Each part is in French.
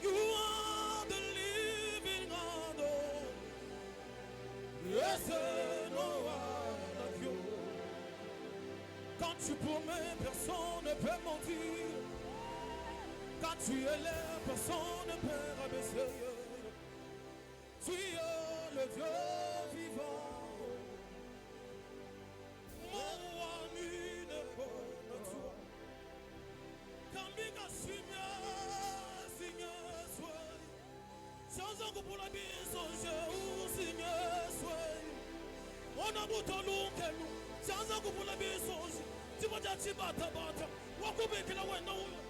You are the living God. Yes, no one like you. Quand tu promets, personne ne peut mentir. Quand tu élèves, personne ne peut rabaisser. Tu es le Dieu vivant. Mon roi, nul n'est comme toi. Kambiga simia, Seigneur, sois. Chanson pour la bise, Seigneur, sois. On a bouton long que nous. Chanson pour la bise, tu vas dire bata bata. Wakubekila wena uyo.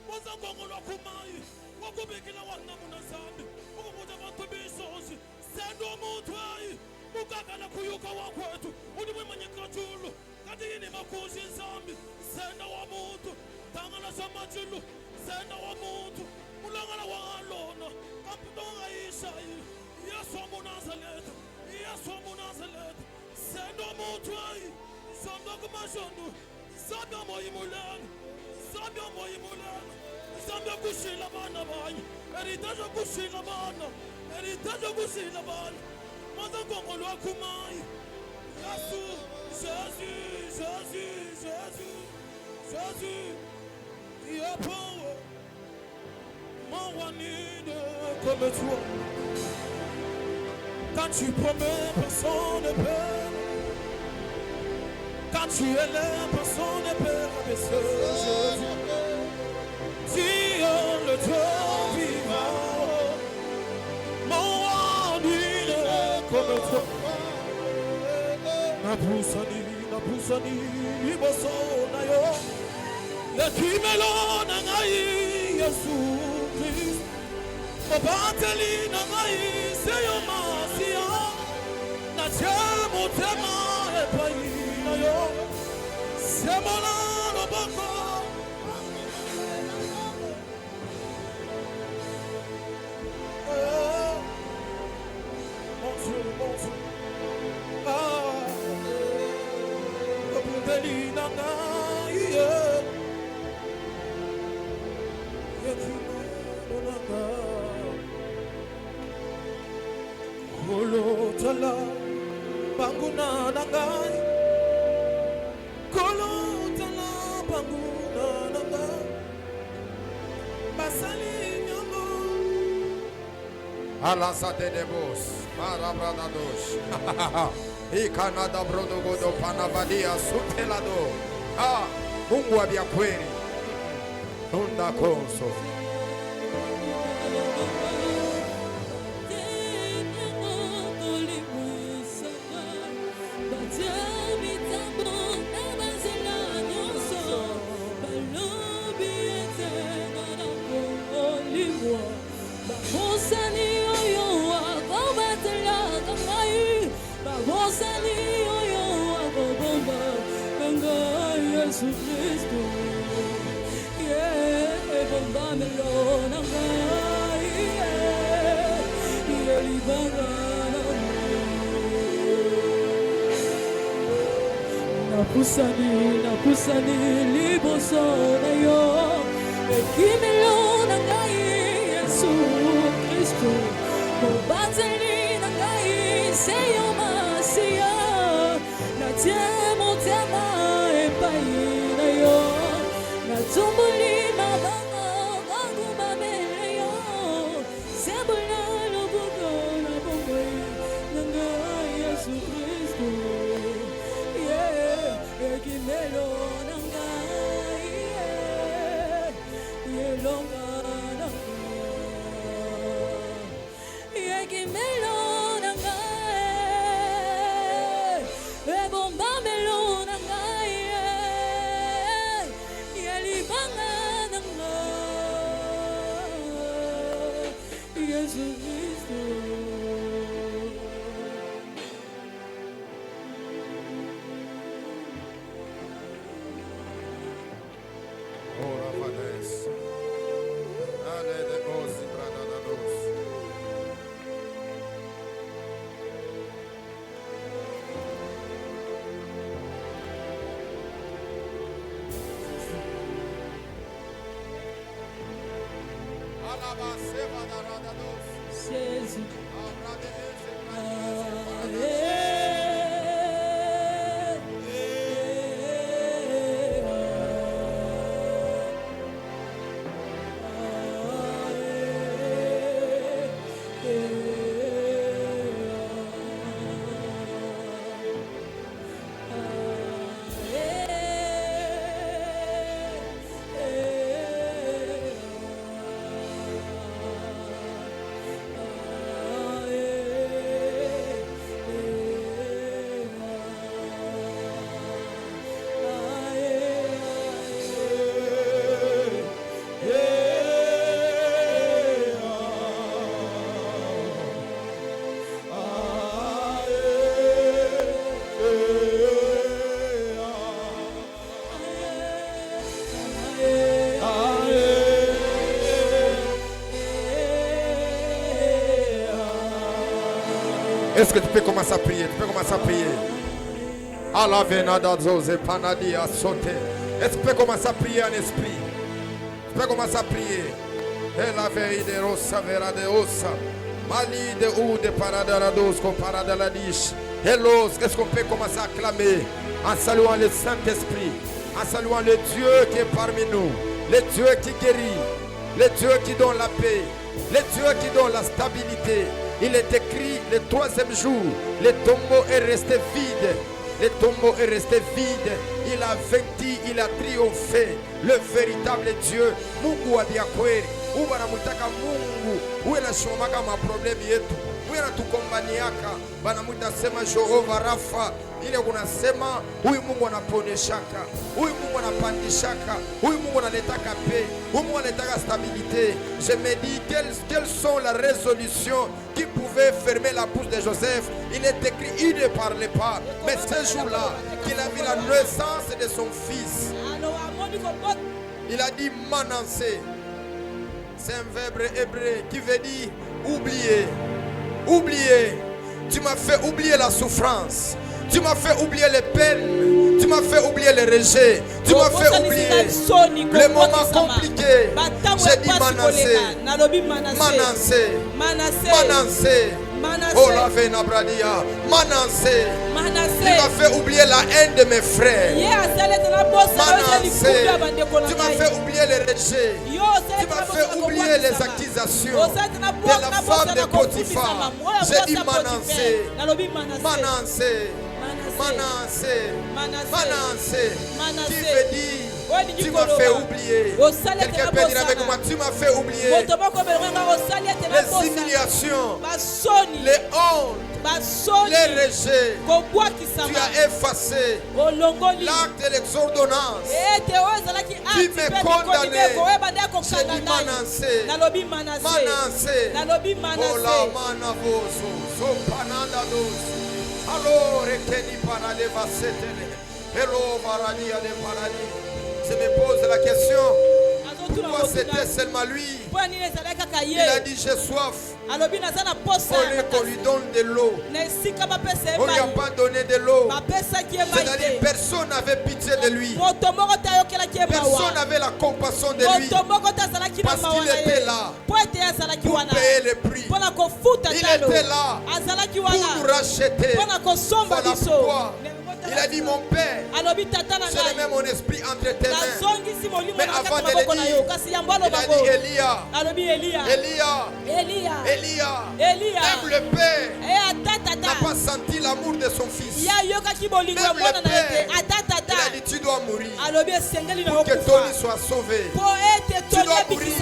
Wazangongo lwakumai. Wakubekila wana munazambi. Ukubuta bantu bisozi. Sendo mutwai. Mukakala kuyuka wakwetu. Udiwe manyekatulu. Kati yini makuzi nzambi. Senda wa muntu. Tangala samajulu. Senda wa muntu. Mulangala wa alona. Kamputonga ishayi. Yesu wa Munazaleti. Yesu wa Munazaleti. Sendo mutwai. Sendo kumashondo. Sabya moyi mulanga. Sabya moyi mulanga. Sabya kushila bana banyi. Heritage kushila bana. Heritage kushila bana. Mazangongo lwakumai. Jésus, Jésus, Jésus, Jésus, Jésus. Il y a power. Mon roi nul comme toi. Quand tu promets, personne ne peut. Quand tu élèves, personne ne peut rabaisser. Jésus, tu es le Dieu vivant. Mon roi nul comme toi. Napusani, liboso na yo. Lekimelo na ngai, Yesu Christ. Mobateli na ngai, seyo masia. Na chemo tema epai na yo. Semola no boko. Oh, mon Dieu, mon Dieu. Kolotala banguna nangai. Kolotala banguna nangai. Basali nyambo. Alasate de bos, marabradados. Ikanada brodogodo panavadia sutelado. Ah, Mungu wa kweli. Onda konso. Jesus Cristo, yeah, bomba melona, yeah, libana, napusani, libosona yo, kimelona ngai, Jesus Cristo, bomba zelina ngai, seyo masia, na temo tema. Na yo, na tumbuli mabanga, gangu mabele yo, sebula lubugo na bongo, nanga Yesu Kristo, yeah, ekimelo nanga, yeah, longa nanga, ekimelo nanga, ebomba melo nanga. Jesus Cristo. Ora vades. Ale de osi bradados. Jésus. Est-ce que tu peux commencer à prier? Tu peux commencer à prier. Allah venada zose panadi a sauté. Est-ce que tu peux commencer à prier en esprit? Tu peux commencer à prier. Et la veille de rosa vera de ossa. Mali de ou de paradarados con paradaladish. Hello, qu'est-ce qu'on peut commencer à clamer en saluant le Saint-Esprit, en saluant le Dieu qui est parmi nous, le Dieu qui guérit, le Dieu qui donne la paix, le Dieu qui donne la stabilité. Il est écrit le troisième jour, le tombeau est resté vide. Le tombeau est resté vide. Il a vaincu, il a triomphé. Le véritable Dieu. Mungu wa diakweli. Ubanamutaka Mungu. Uwe na shomaka ma problème yetu. Uwe na tukombaniaka. Banamuta sema Jehova Rafa. Ile unasema huyu Mungu anaponyeshaka. Huyu Mungu anapandishaka. Huyu Mungu analetaka paix. Huyu Mungu analetaka stabilité. Je me dis quelles sont les résolutions qui pouvaient fermer la bouche de Joseph. Il est écrit, il ne parlait pas. Mais ce jour-là, qu'il a vu la naissance de son fils, il a dit Manassé. C'est un verbe hébreu qui veut dire oublier. Oublier. Tu m'as fait oublier la souffrance. Tu m'as fait oublier les peines. Tu m'as fait oublier les rejets. Tu m'as fait oublier les moments compliqués. J'ai dit Manassé. Manassé. Manassé. Oh la vena bradia. Manassé. Tu m'as fait oublier la haine de mes frères. Manassé. Tu m'as fait oublier les rejets. Tu m'as fait oublier les accusations de la femme de Potiphar. J'ai dit Manassé. Manassé. Manassé. Qui veut dire tu m'as fait oublier. Quelqu'un peut dire avec moi, tu m'as fait oublier les humiliations, les hontes, les rejets. Tu as effacé l'acte de l'exordonnance qui me condamnait. J'ai dit Manassé. Oh la manavoso, so panadados. Alors, Rekeni Parade va s'éteindre. Hello, Paradia de Paradis. Je me pose la question. Pourquoi c'était seulement lui? Il a dit j'ai soif. Qu'on lui donne de l'eau. On ne lui a pas donné de l'eau. C'est-à-dire personne n'avait pitié de lui. Personne n'avait la compassion de lui. Parce qu'il était là pour payer le prix. Il était là pour nous racheter. Voilà pourquoi il a dit mon Père, je mets mon esprit entre tes mains. Mais avant de le dire, il a dit Elia, même le Père n'a pas senti l'amour de son fils. Même le Père, il a dit tu dois mourir pour que Tony soit sauvé. Tu dois mourir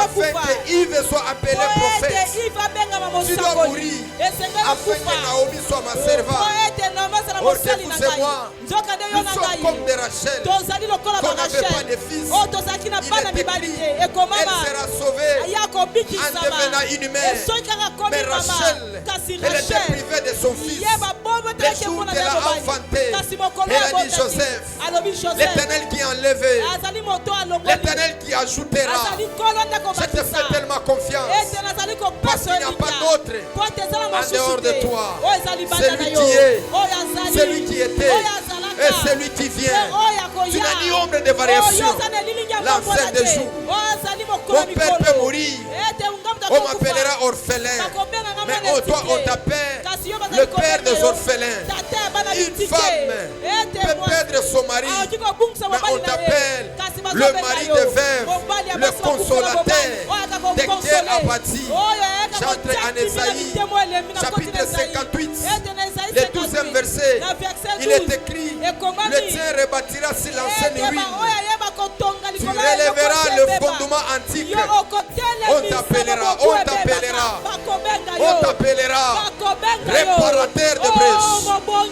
afin que Yves soit appelé prophète. Tu dois mourir afin que Naomi soit ma servante. Or que vous et moi, nous sommes comme des Rachel qu'on n'avait pas de fils. Il est écrit, elle sera sauvée en devenant inhumaine. Mais Rachel, elle était privée de son fils. Les jours qu'elle a enfanté, elle a dit Joseph, l'Éternel qui a enlevé, l'Éternel qui ajoutera. Je te fais tellement confiance parce qu'il n'y a pas d'autre en dehors de toi. Celui qui est, celui qui était Et celui qui vient, tu n'as ni ombre de variation. L'ancêtre des jours. Mon père peut mourir. On m'appellera orphelin. Mais toi, on t'appelle le père des orphelins. Une femme peut perdre son mari. Mais on t'appelle le mari des veuves, le consolateur des cœurs abattus. J'entre en Ésaïe, chapitre 58, le 12e verset. Il est écrit, le tien rebâtira sur l'ancienne ruine. Tu relèveras le fondement antique. On t'appellera, on t'appellera, on t'appellera réparateur de brèches.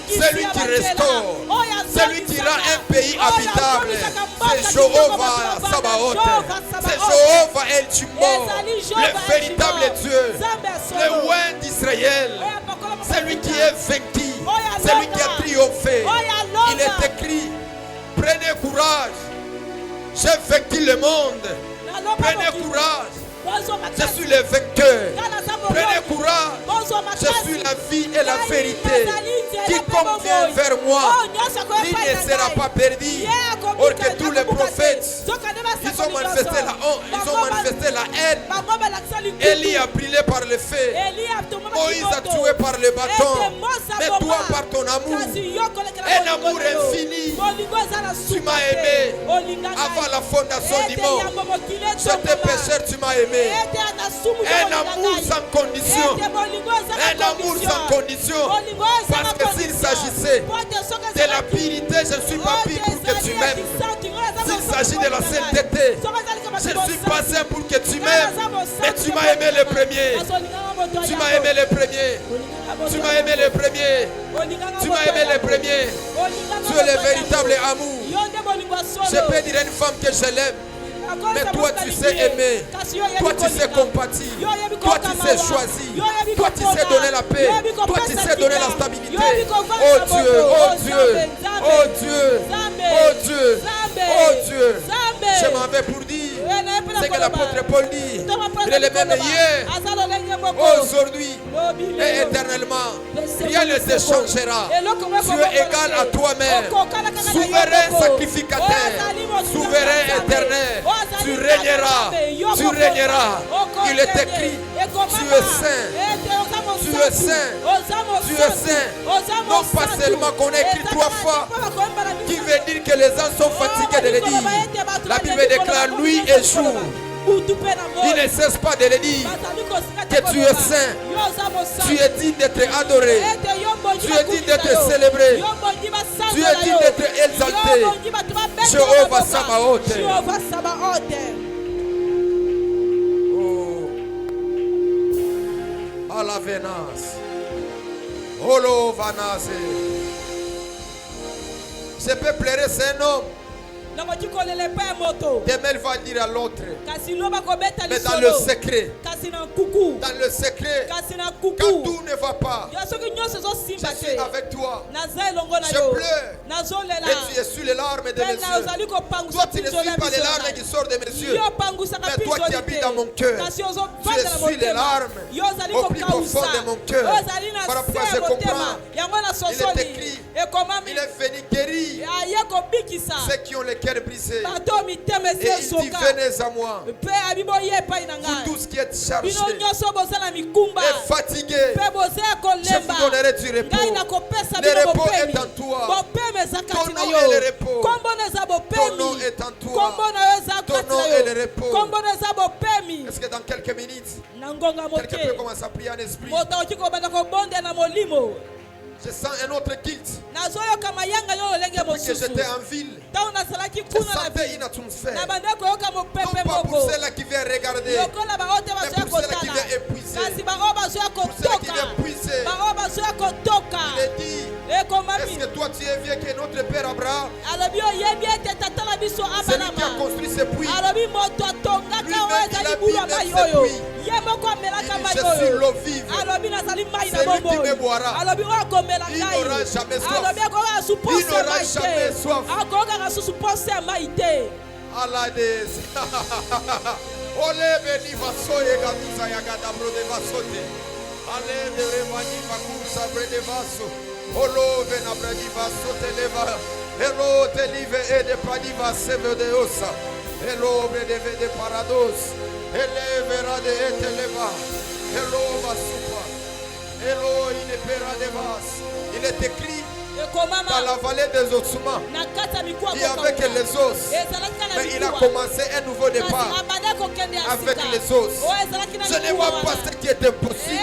Celui qui restaure, celui qui rend un pays habitable. C'est Jéhovah Sabaoth. C'est Jéhovah El Tchimor, le véritable Dieu, le roi d'Israël. Celui qui est vaincu, celui qui a triomphé. Il est écrit, prenez courage. J'ai vaincu le monde. Prenez courage. Je suis le vainqueur. Prenez courage. Je suis la vie et la vérité. Quiconque vient vers moi, il ne sera pas perdu. Or que tous les prophètes, ils ont manifesté la honte, ils ont manifesté la haine. Élie a brûlé par le feu. Moïse a tué par le bâton. Mais toi, par ton amour, un amour infini, tu m'as aimé avant la fondation du monde. J'étais pécheur, tu m'as aimé. Un amour sans condition. Un amour sans condition. Parce que s'il s'agissait de la purité, je ne suis pas pire pour que tu m'aimes. S'il s'agit de la sainteté, je ne suis pas saint pour que tu m'aimes. Mais tu m'as aimé le premier. Tu m'as aimé le premier. Tu m'as aimé le premier. Tu m'as aimé le premier. Tu es le véritable amour. Je peux dire à une femme que je l'aime. Mais toi tu sais aimer, toi tu sais compatir, toi tu sais choisir, toi tu sais donner la paix, toi tu sais donner la stabilité. Oh Dieu, oh Dieu, oh Dieu, oh Dieu, oh Dieu. Je m'en vais pour dire ce que l'apôtre Paul dit. Il est le même hier, aujourd'hui et éternellement. Rien ne te changera. Tu es égal à toi-même, souverain sacrificateur, souverain éternel. Tu régneras, tu régneras. Il est écrit, tu es saint, tu es saint, tu es saint. Non pas seulement qu'on a écrit 3 fois, qui veut dire que les gens sont fatigués de le dire. La Bible déclare nuit et jour. Il ne cesse pas de le dire que tu es saint, tu es digne d'être adoré, tu es digne d'être célébré, tu es digne d'être exalté. Jéhovah Sabaoth. Oh, à la venace, Olo Vanase. Je peux pleurer, c'est un homme. Demain, il va dire à l'autre. Mais dans le secret, quand tout ne va pas, je suis avec toi. Je pleure. Et tu es sur les larmes de mes yeux. Toi, tu ne suis pas les larmes qui sortent de mes yeux. Mais toi qui habites dans mon cœur, tu es sur les larmes au plus profond de mon cœur. Voilà pourquoi je comprends. Il est écrit, il est venu guérir ceux qui ont les cœurs brisés. Et il dit, venez à moi, vous tous qui êtes chargés et fatigués, je vous donnerai du repos. Le repos est en toi. Ton nom est le repos. Ton nom est en toi. Ton nom est le repos. Est-ce que dans quelques minutes, quelqu'un peut commencer à prier en esprit? Je sens un autre culte. Depuis que j'étais en ville, je sentais une atmosphère. Non pas pour ceux-là qui viennent regarder, mais pour ceux-là qui viennent épuiser. Pour ceux-là qui viennent puiser. Il est dit, est-ce que toi tu es vieux que notre père Abraham? Celui qui a construit ce puits. Lui-même il a mis ce puits. Je suis l'eau vive. Celui qui me boira, il n'aura jamais soif. Il n'aura jamais soif. Alades. Ole beni vasoye gaduza ya gadabro de vasote. Ale de remani makusa brede vaso. Olo vena bredi vaso televa. Elo telive e de pradiva seve de osa. Elo brede de parados. Ele vera de eteleva. Elo vasupa. Elo il pera de vas. Il est écrit dans la vallée des ossements. Il y avait que les os. Mais il a commencé un nouveau départ avec les os. Je ne vois pas ce qui est impossible.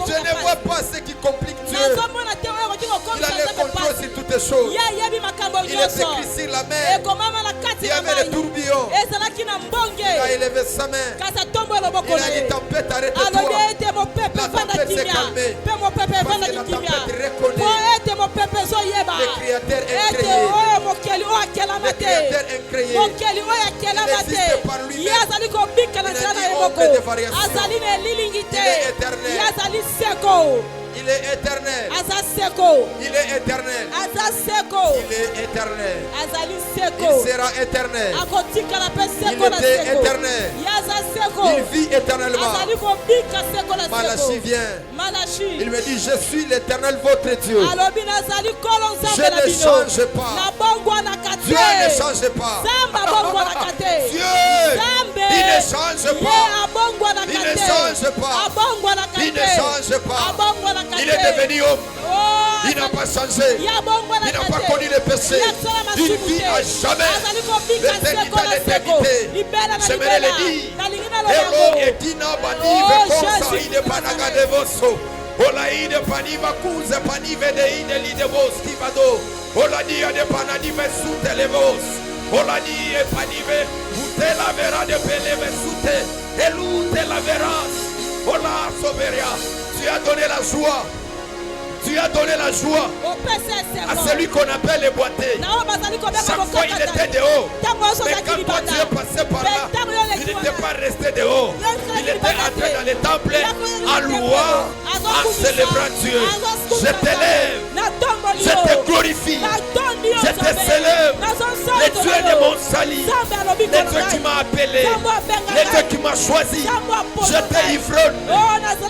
Je ne vois pas ce qui complique Dieu. Il a le contrôle sur toutes les choses. Il est écrit sur la mer. Il y avait les tourbillons. Il a élevé sa main. Il a dit tempête, arrête-toi. La tempête s'est calmée. Parce que la tempête reconnaît le Créateur incréé. Le Créateur incréé. Il existe par lui-même. Il n'a ni ombre de variation. Il est éternel. Il est éternel. Il est éternel. Il est éternel. Il sera éternel. Il était éternel. Il vit éternellement. Malachie vient. Il me dit, je suis l'éternel votre Dieu. Je ne change pas. Dieu ne change pas. Dieu, il ne change pas. Il ne change pas. Il ne change pas. Il est devenu homme. Il n'a pas changé. Il n'a pas connu le péché. Il vit à jamais. L'éternité. J'aimerais le dire. Hello et Dina Banive Konsa Ide Panagade Vosso. Ola Ide Paniva Kuze Panive de Ide Lide Vos Tivado. Ola Dia de Panadive Sute Levos. Ola Dia Panive Ute la vera de Peleve Sute. Elou te la veras. Ola Soveria. Tu as donné la joie. Tu as donné la joie à celui qu'on appelle les boiteux. Chaque fois il était dehors. Mais quand tu es passé par là, il n'était pas resté dehors. Il était entré dans les temples en louant, en célébrant Dieu. Je t'élève. Je te glorifie. Je te célèbre. Le Dieu de mon salut. Le Dieu qui m'a appelé. Le Dieu qui m'a choisi. J'étais ivrogne.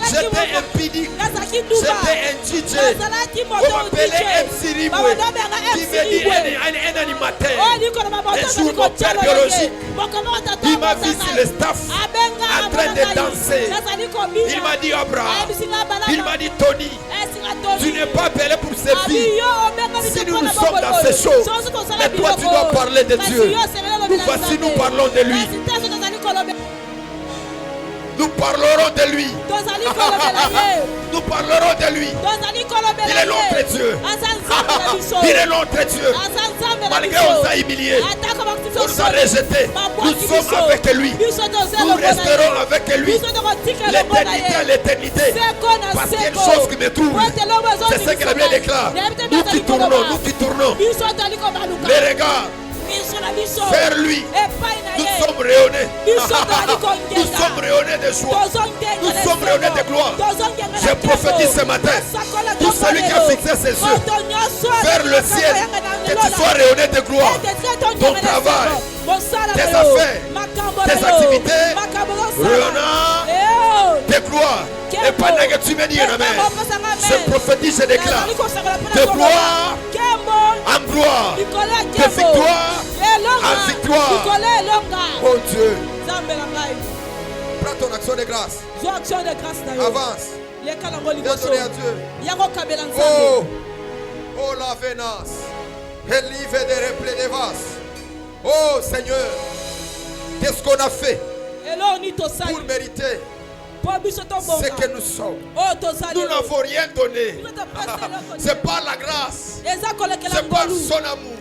J'étais impudique. J'étais indigène. On m'appelait MC Riboué, qui veut dire un animateur. Un jour, mon père biologique, il m'a vu sur le staff en train de danser. Il m'a dit Abraham, il m'a dit Tony, tu n'es pas appelé pour ces filles. Si nous sommes dans ces choses, mais toi tu dois parler de Dieu. Nous voici, nous parlons de lui. Nous parlerons de lui. Nous parlerons de lui. Il est notre Dieu. Il est notre Dieu. Malgré on nous a humiliés, on nous a rejetés, nous sommes avec lui. Nous resterons avec lui l'éternité à l'éternité. Parce qu'il y a une chose qui me trouve, c'est ce que la Bible déclare. Nous qui tournons, les regards vers lui, nous sommes rayonnés. Nous sommes rayonnés de joie. Nous sommes rayonnés de gloire. Je prophétise ce matin, tout celui qui a fixé ses yeux vers le ciel, que tu sois rayonné de gloire. Ton travail, tes affaires, tes activités, rayonnant de gloire. Et pendant que tu me dis je prophétise et déclare de gloire en gloire, de victoire en victoire. Oh Dieu, prends ton action de grâce. Avance. Désolé à Dieu. Oh la vénance. Elle livre des replets de vas. Oh Seigneur, qu'est-ce qu'on a fait pour mériter ce que nous sommes? Nous n'avons rien donné. C'est pas la grâce. C'est pas son amour.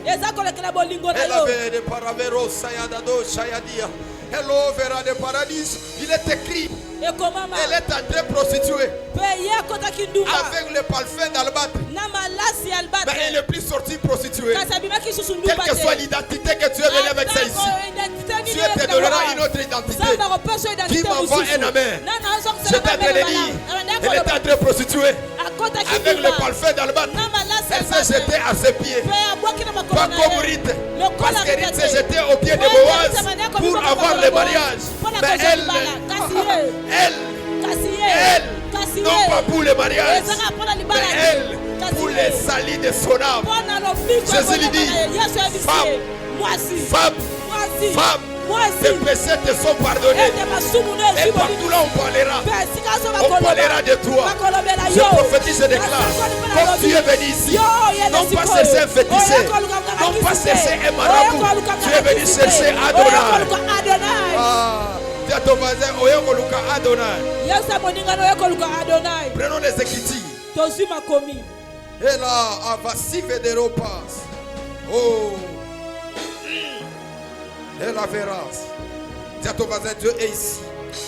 Hello, Vera de Paradis. Il est écrit. Elle est entrée prostituée avec le parfum d'albâtre. Mais elle n'est plus sortie prostituée. Quelle que soit l'identité que tu es venu avec ça ici, Dieu te donnera une autre identité qui m'envoie un amen. Je t'ai dit, elle était entrée prostituée avec le parfum d'albâtre. Elle s'est jetée à ses pieds. Pas comme Rite. Parce que Rite s'est jetée aux pieds de Boaz pour avoir le mariage. Mais elle, Kasi Non we, pas pour le mariage, ezaka mpona mais libala elle Kasi pour we, les salis de son âme. mpona lobiko Jésus lui ebongo dit, na ye. Yesu ayebisi femme, ye, mwasi, Femme, mwasi, femme, mwasi, tes péchés te sont pardonnés. ete masumu no Et ezwi partout là on parlera, mpe esika so on parlera de toi. bakolobela Je yo. prophétise, je déclare, comme tu es venu ici, non pas chercher un féticheur, non pas chercher un marabout, tu es venu chercher Adonai. Ah, dis à ton voisin, Oyokoluka Adonai. Yesu amoningana oyekoluka Adonai. Prenons les Écritures. Tozwi makomi. Et là, avasive de repas. Oh. Et la verras. Dis à ton voisin, Dieu est ici.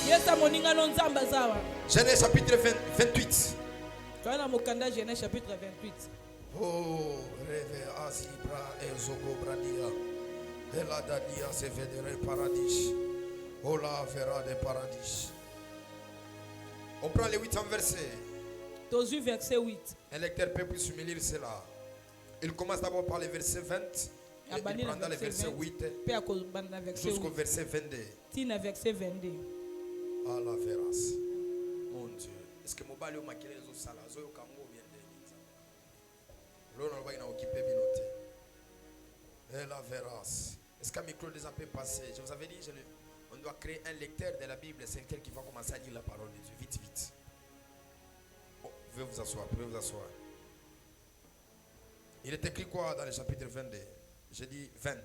Yesu amoningana nzambe azawa. Genèse chapitre 28. Toana mokanda Genèse chapitre 28. Oh, rêve Azibra et Zogo Bradia. Et la Dadia se vedere paradis. Oh la verra de paradis. On prend les 8e versets. Tozwi verset 8. Un lecteur peut plus me lire cela. Il commence d'abord par le verset 20. Et il prendra le verset 8 jusqu'au verset 22. Tina verset 22. Ah la verras. Mon Dieu. Est-ce que mon balai au maquillage au salaire? Zoyo kango vient de l'eau n'a pas occupé binoté. Et la verras. Est-ce qu'un micro déjà peut passer? Je vous avais dit, on doit créer un lecteur de la Bible. C'est quelqu'un qui va commencer à lire la parole de Dieu. Vite, vite. Oh, vous pouvez vous asseoir, vous pouvez vous asseoir. Il est écrit quoi dans le chapitre 22? J'ai dit 20.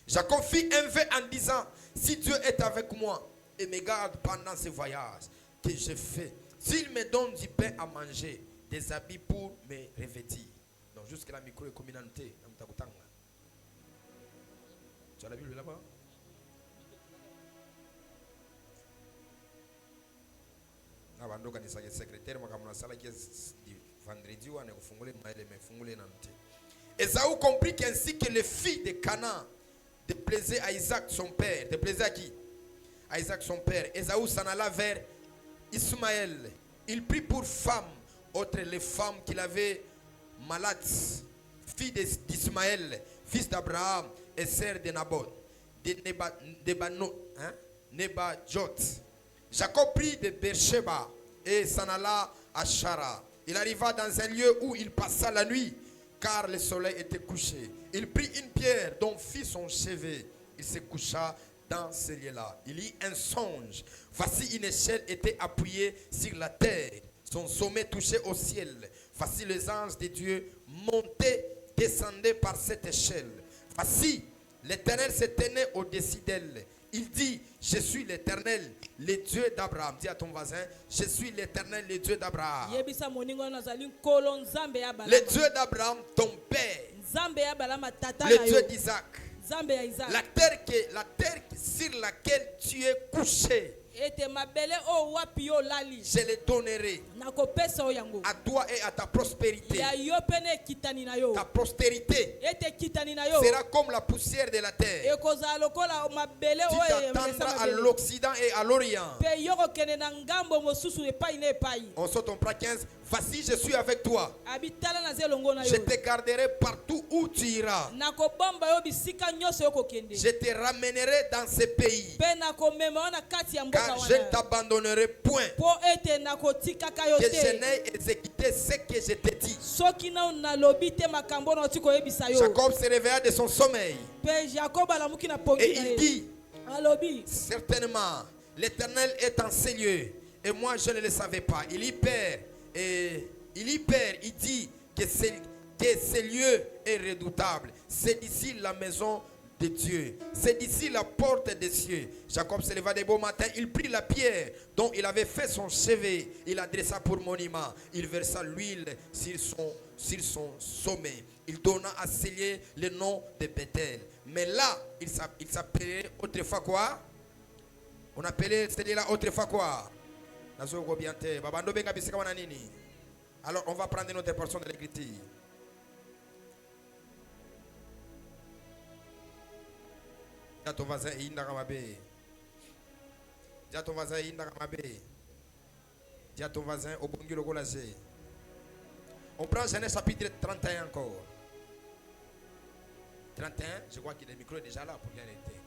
Jacob fit un vœu en disant, si Dieu est avec moi et me garde pendant ce voyage que j'ai fait, s'il me donne du pain à manger, des habits pour me revêtir. Donc jusque la micro est communauté. Tu as la Bible là-bas? Abandoka ni secrétaire makamuna sala qui vendredi ou ane kufungule maile mefungule na nte. Esaü comprit qu'ainsi que les filles de Canaan déplaisaient à Isaac son père. Déplaisaient à qui? À Isaac son père. Esaü s'en alla vers Ismaël. Il prit pour femme autre les femmes qu'il avait malades, fille d'Ismaël, fils d'Abraham et sœur de Naboth, de Nebajot. Jacob prit de Beersheba et s'en alla à Chara. Il arriva dans un lieu où il passa la nuit, car le soleil était couché. Il prit une pierre dont fit son chevet. Il se coucha dans ce lieu-là. Il eut un songe. Voici une échelle était appuyée sur la terre. Son sommet touchait au ciel. Voici les anges de Dieu montaient, descendaient par cette échelle. Voici, l'Éternel se tenait au-dessus d'elle. Il dit, je suis l'Éternel, le Dieu d'Abraham. Dis à ton voisin, je suis l'Éternel, le Dieu d'Abraham. Le Dieu d'Abraham, ton père. Le Dieu d'Isaac. La terre sur laquelle tu es couché, je le donnerai à toi et à ta prospérité. Ta prospérité sera comme la poussière de la terre. Tu t'attendras à l'Occident et à l'Orient. On saute en prat 15. Voici, je suis avec toi. Je te garderai partout où tu iras. Je te ramènerai dans ce pays. Car je ne t'abandonnerai point. Que je n'ai exécuté ce que je t'ai dit. Jacob se réveilla de son sommeil. Et il dit, certainement, l'Éternel est en ces lieux. Et moi, je ne le savais pas. Il y perd. Et il dit que ce lieu est redoutable. C'est d'ici la maison de Dieu. C'est d'ici la porte des cieux. Jacob se leva de beau matin. Il prit la pierre dont il avait fait son chevet. Il la dressa pour monument. Il versa l'huile sur son sommet. Il donna à ce lieu le nom de Bethel. Mais là, il s'appelait autrefois quoi? On appelait celui-là autrefois quoi? Alors on va prendre notre portion de l'écriture. Dis à ton voisin, dis à ton voisin, dis à ton voisin, on prend Genèse chapitre 31 encore. 31, je crois que le micro est déjà là pour bien arrêter.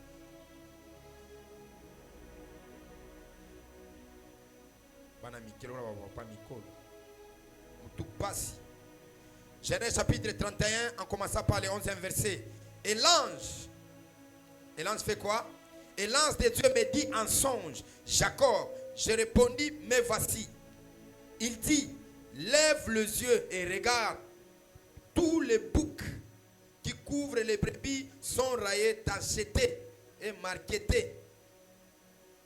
Genèse chapitre 31, en commençant par le 11e verset. Et l'ange fait quoi? Et l'ange de Dieu me dit en songe, Jacob. Je répondis, mais voici. Il dit, lève les yeux et regarde. Tous les boucs qui couvrent les brebis sont raillés, tachetés et marquetés.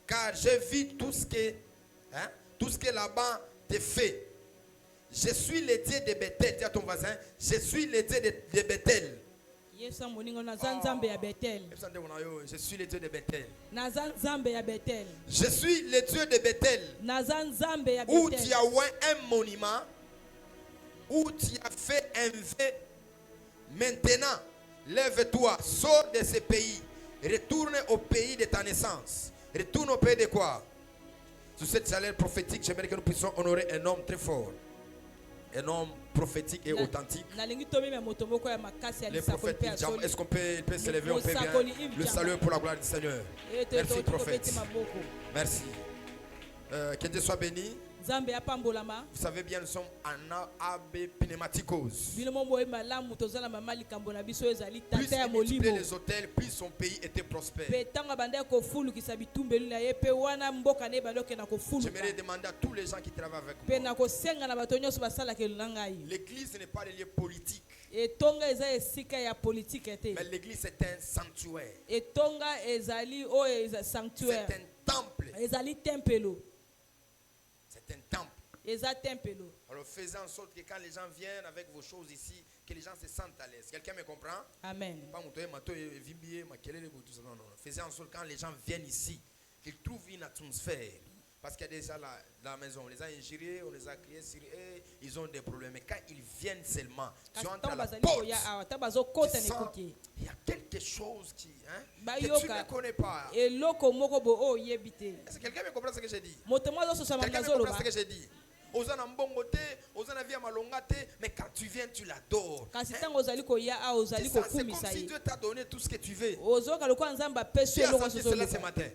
Car j'ai vu tout ce que Laban te fait. Je suis le Dieu de Bethel. Dis à ton voisin, je suis le Dieu de Bethel. Je suis le Dieu de Bethel. Je suis le Dieu de Bethel. Où tu as oint un monument, où tu as fait un vœu. Maintenant, lève-toi, sors de ce pays, retourne au pays de ta naissance. Retourne au pays de quoi? Sous cette chaleur prophétique, j'aimerais que nous puissions honorer un homme très fort. Un homme prophétique et authentique. Le prophète Iljam. Est-ce qu'on peut se lever? On peut bien le saluer pour la gloire du Seigneur. Merci prophète. Merci. Que Dieu soit béni. Vous savez bien, nous sommes en AB pneumaticos. Plus il multipliait les hôtels, plus son pays était prospère. J'aimerais demander à tous les gens qui travaillent avec moi. L'église n'est pas le lieu politique. Mais l'église est un sanctuaire. C'est un temple. C'est un temple. Alors faisons en sorte que quand les gens viennent avec vos choses ici, que les gens se sentent à l'aise. Quelqu'un me comprend? Amen. Non. Faisons en sorte que quand les gens viennent ici, qu'ils trouvent une atmosphère. Parce qu'il y a déjà la maison, on les a ingérés, on les a criés sur eux, ils ont des problèmes. Mais quand ils viennent seulement, tu entres à la porte, tu sens, il y a quelque chose que tu ne connais pas. Est-ce que quelqu'un me comprend ce que j'ai dit? Quelqu'un me comprend ce que j'ai dit? Mais quand tu viens, tu l'adores. C'est comme si Dieu t'a donné tout ce que tu veux. Tu as senti cela ce matin.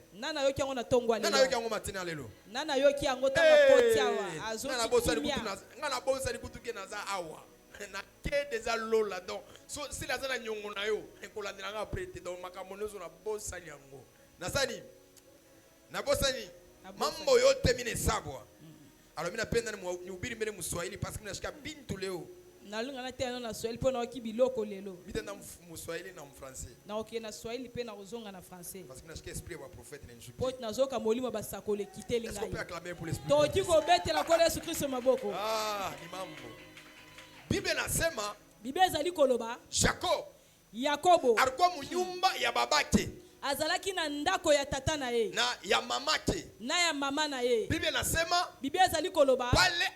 Alors, je n'ai pas de Swahili parce que je suis bintu leo. Je français. Parce que je suis esprit de prophète. Est-ce qu'on peut acclamer pour l'esprit? Ah, Bible nasema Jacob alikuwa munyumba ya babake azalaki na ndako ya tata na ye na ya mamake na ya mama na ye. Bible nasema Bible azali koloba pale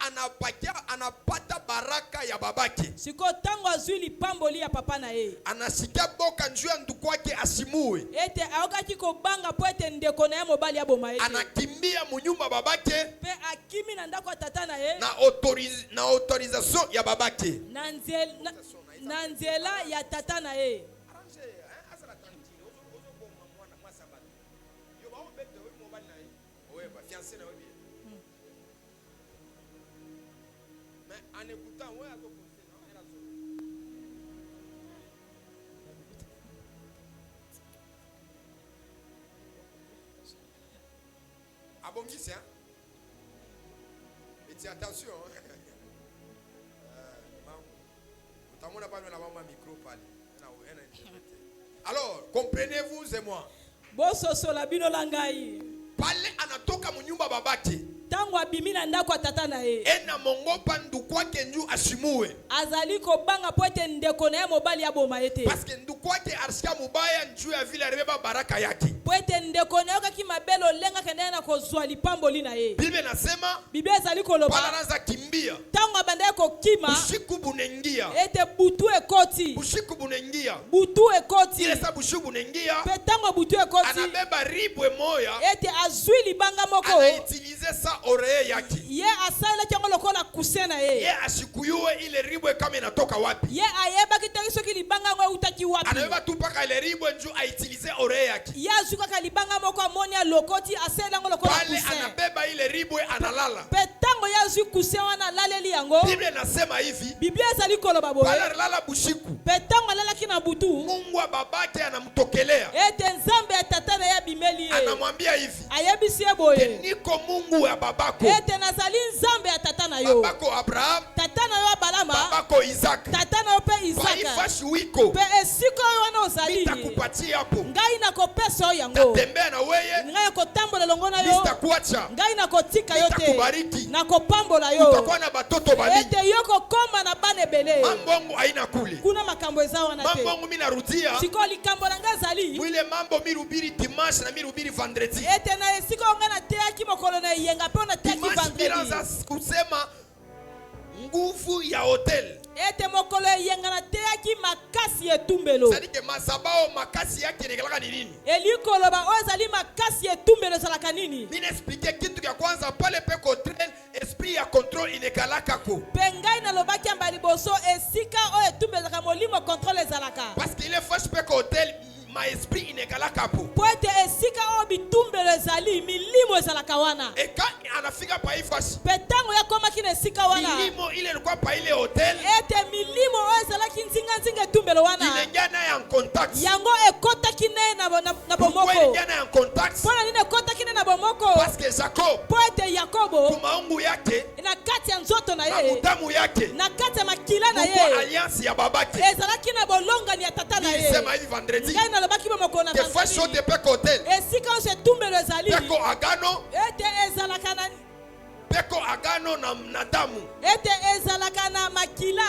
anapata baraka ya babake. Siko tango azwi lipamboli ya papa na ye. Anasikia boka njuu ya ndugu wake asimue. Ete aokaki kobanga po ete ndeko na ye mobali ya boma ye. Anakimbia munyumba babake. Pe akimi na ndako ya tata na ye. Na autorisation ya babake. Na nzela ya tata na ye. Mais en écoutant, ouais, abongisi, hein? Et attention, alors, comprenez-vous et moi? Pale anatoka munyumba babake. Tango abimi na ndako tata na ye. Ena mongopa ndukwake nju ashimue. Azali ko banga poete ndeko na ye mobali ya boma ete. Parce que ndukwake arshika mubaya nju ya vile aribeba baraka yake. Poete ndeko na yoka kimabelo lenga kende na kozwa lipamboli na ye. Bible nasema. Bible azali ko loba. Pala naza kimbia. Tango abanda ko kima. Bushiku bunengia. Ete butu ekoti. Bushiku bunengia. Butu ekoti. Ile sa bushiku bunengia. Pe tango butu ekoti. Anabeba ribwe moya. Ete azwi libanga moko. Ana utiliser sa oreille yake. Ye asala chango lokola kusena ye. Ye ashikuyue ile ribwe kama inatoka wapi. Ye ayeba kitaki soki libanga ngwe utaki wapi. alobaki anabeba tu paka ile ribwe nju aitilize oreille yake. yazwi kaka libanga moko amoni alokoti aseli yango lokola Pale kusin anabeba ile ribwe analala. mpe ntango yazwi kusin wana alaleli yango Biblia inasema hivi, biblia ezali koloba boye pale analala bushiku, mpe ntango alalaki na butu Mungu wa babake anamtokelea. ete nzambe ya tata na ye abimeli ye Anamwambia hivi, ayebisi ye boye niko Mungu wa babako. ete nazali nzambe ya tata na yo Babako Abraham, tata na yo abalama babako Isaac. tata na yo mpe isaka Paifashi wiko, mpe esika oyo wana ozali nitakupatia hapo. ngai nakopesa yo yango Tatembea na weye, ngai kotambola elongo na yo nitakuacha. ngai nakotika yo te Nitakubariki. nakopambola yo Utakuwa na batoto bali. ete yo kokoma na bana ebele Mambo yangu haina kuli. kuna makambo eza wana Mambo te yangu mimi narudia. sikoyo likambo na ngai ezali Mwile mambo mirubiri dimanche na mirubiri vendredi. ete na esika oyo ngai nateyaki mokolo na eyenga mpe nateyaki Dimanche vendredi bilanza kusema nguvu ya hotel. ete mokolo eyenga nateyaki makasi etumbelo C'est-à-dire que masabao makasi yake nekalaka ni nini? elikoloba oyo ezali makasi etumbelo ezalaka nini Mimi naexpliquer kitu ya kwanza pale pe contrôle esprit ya contrôle inekalaka ko. mpe ngai nalobaki yamba liboso esika oyo etumbelo ezalaka molimo contrôle ezalaka Parce qu'il est fâche pe hotel ma esprit inekalaka po. po ete esika oyo bitumbelo ezali milimo ezalaka wana Et quand anafika pa ifasi, mpe ntango yakomaki na esika wana milimo ile ilikuwa pa ile hotel, ete milimo oyo ezalaki nzinga etumbelo wana inaingia naye en contact. yango ekotaki ne na Pourquoi bomoko inaingia naye en contact? mpona nini ekotaki ne na bomoko Parce que Jacob po ete yakobo kumaungu yake na kati ya nzoto na na ye mutamu yake na kati ya makila na kwa ye alliance ya babake. ezalaki na bolongani ya tata na ye Nilisema hivi vendredi ngai nalobaki bomoko na que fâche vendredi yote pe hotel esika oyo etumbelo ezali peko agano ete ezalaka na peko agano na damu ete ezalaka na makila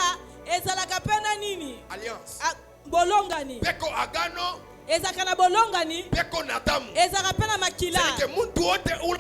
ezalaka mpe na nini alliance bolongani peko agano ezalaka na bolongani peko na damu. ezalaka mpe na makila C'est que muntu wote ule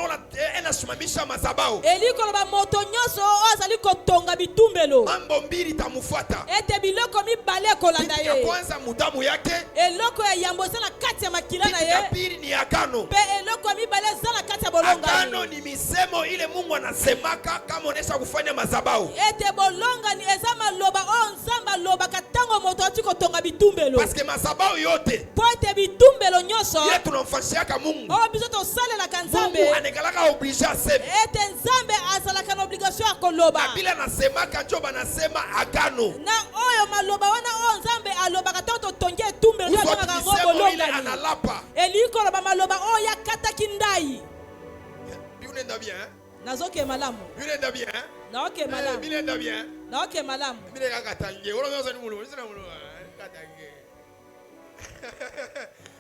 anasimamisha madhabahu, elikoloba moto nyonso oyo azali kotonga bitumbelo mambo mbili tamufuata. ete biloko mibale ekolanda Kitu ya ye kwanza mudamu yake, eloko ya yambo eza na kati ya makila na kitu ya ye pili ni agano. mpe eloko ya mibale eza na kati ya Agano bolongani ni misemo ile Mungu anasemaka kama unaisha kufanya madhabahu. ete bolongani eza maloba oyo nzambe alobaka ntango moto ati kotonga bitumbelo Parce que madhabahu yote po ete bitumbelo nyonso ile tunamfanyishaka Mungu, oyo biso tosalelaka Mungu nzambe anekalaka oblige aseme. ete nzambe azalaka na obligation ya koloba Na bila nasemaka njo banasema agano. na oyo maloba wana oyo nzambe alobaka ntango totongi etumbelo nde Uso abengaka yango misemo ile bolongani analapa. elikoloba maloba oyo yakataki ndai Binenda bien, hein? nazoke malamu Binenda bien, hein? naoke malamu Binenda bien. naoke malamu Binenda katange. Wala mwanzo ni mulu, sina mulu. Katange.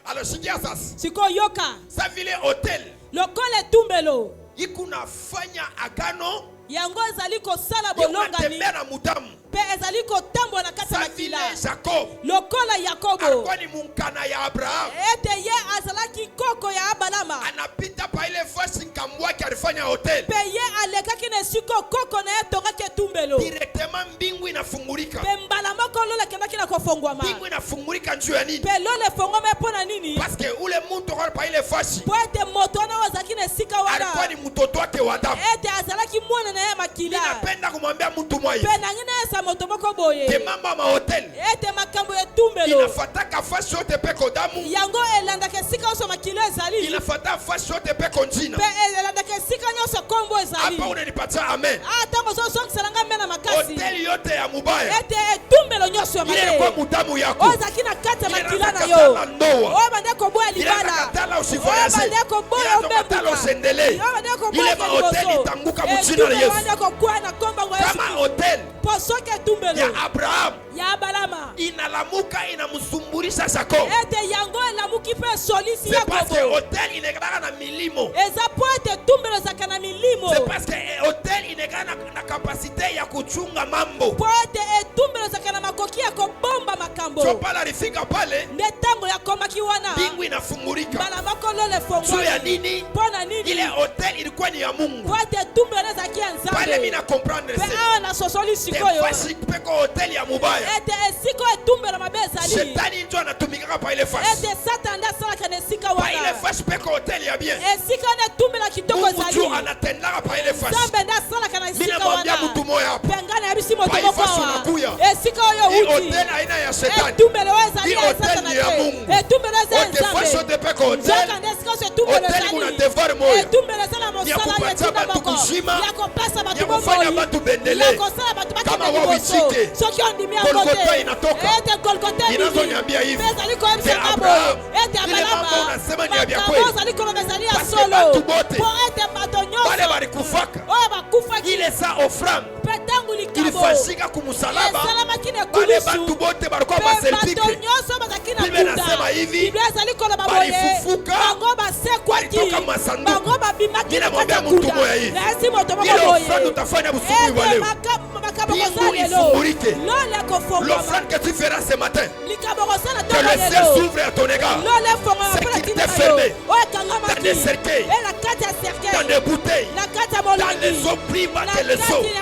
Alors sikia sasa. sikoyo yoka Sa vile hotel lokola etumbelo ikunafanya agano yango ezali kosala bolongani bolongani na mudamu. mpe ezali kotambola na kati ya Sa vile makila Jacob lokola yakobo alikuwa ni munkana ya Abraham. ete ye azalaki koko ya abalama Anapita pa ile fasi nkambwake alifanya hotel. mpe ye alekaki na esika koko na ye atongaki etumbelo Directement mbingu inafungulika. mpe mbala moko lola ekendaki na kofongwama Mbingu inafungulika njuu ya nini? mpe lola efongwama mpo na nini Parce que ule muntu kwa pa ile fasi mpo ete moto wana oyo azalaki na esika alikuwa wana ni mtoto wake wa damu. ete azalaki mwana na ye ya makila Ninapenda kumwambia mtu mmoja mpe nangi na yesa moto moko boye ke mambo ya hotel ete makambo ya etumbelo inafataka fasi yote peko damu, yango elandaka esika nyonso makila ezali inafata fasi yote peko njina. mpe elandaka esika nyonso kombo ezali Hapa unanipatia amen. ntango ozosongisela nga mbe na makasi Hotel yote ya mubaya ete etumbelo nyonso ya ile ilikuwa mabe mudamu yako. oyo ezalaki na kati ya Ile makila na inakatala yo ndoa. oyo bande koboya Ile libala inakatala oyo usivoyage. bande koboya Ile inakatala obembuka usendele. oyo bande Ile koboya mahoteli itanguka mchina na Yesu. bande kokwaa na kombango ya Kama yesu hotel po soki etumbelo ya Abraham ya abalama inalamuka inamsumburisha Jacob. ete yango elamuki mpe esolisi C'est parce que yakobo hotel inakalaka na milimo. eza po ete etumbelo ezalaka na milimo C'est parce que hotel inakalaka na kapasite ya kuchunga mambo. po ete etumbelo ezalaka na makoki ya kobomba makambo So pala alifika pale nde ntango yakomaki wana mbingu inafungulika. mbala moko lola So ya efongwami nini? mpo na nini Ile hotel ilikuwa ni ya Mungu. po ete etumbelo ezalaki ya Pale mimi nzambe na comprendre mpe c'est. awa nasosoli sikoyo Fasi peko hotel ya mubaya. ete esika oyo etumbelo mabe ezali Shetani ndio anatumikaka pa ile fasi. ete satana nde asalaka na esika Pa ile wana fasi peko hotel ya bien. esika wana etumbelo kitoko Mungu tu ezali anatendaka pa ile fasi. nzambe nde asalaka na Mimi esika namwambia wana mtu moja hapa. mpe ngai nayebisi moto Pa moko ifasi awa unakuya. esika oyo uti. hotel aina ya shetani. Etumbelo ezali Hii ya hotel Satana ni ya te. Mungu. Etumbelo ezali ya Otefasho Nzambe. tepe ko hotel. Nzoka ndesika so etumbelo Hotel ezali. kuna devoir moya. Etumbelo ezali na mosala kupatia yetina batu moko. kushima. Ya kopesa batu Ya kufanya bomoi. batu bendele. Ya kosala batu Kama bakende wao liboso. itike. Soki ondimi ya Golgotha kote. inatoka. Ete Golgotha Inazoniambia hivi. Ezali koyebisa C'est ngabo. Abraham. Ete Ile mambo Abraham. unasema ni ya vya Makambo kweli. ezali koloba ezali ya Parce que solo. batu bote. Po ete bato Wale nyonso. balikufaka. Oyo bakufaki. Ile sa offrande. Petangu likabo. Ilifanyika kumusalaba. Esalamaki na Wale kulusu. batu bote balikuwa Pe bato baselpikre. nyonso bazalaki na Biblia kunda. inasema hivi, Biblia ezali koloba boye. balifufuka, Bango basekwaki. balitoka masanduku. Bango babimaki Mina na kati ya mwambia mtu kunda. moya hivi. Na esi moto moko Ile boye. offrande utafanya busubuhi wa leo. Makambo Bingu kosala lelo. ifungulike. Lole kofongama. L'offrande que tu feras ce matin, Likambo kosala que tongo le ciel lelo. s'ouvre à ton égard. Lole fongama Ce mpona qui tina t'est na fermé yo. Oyo ekangamaki. dans des cercueils, Na kati ya dans cercueil. des bouteilles, Na kati ya dans molangi. les eaux privées Na que les eaux, kati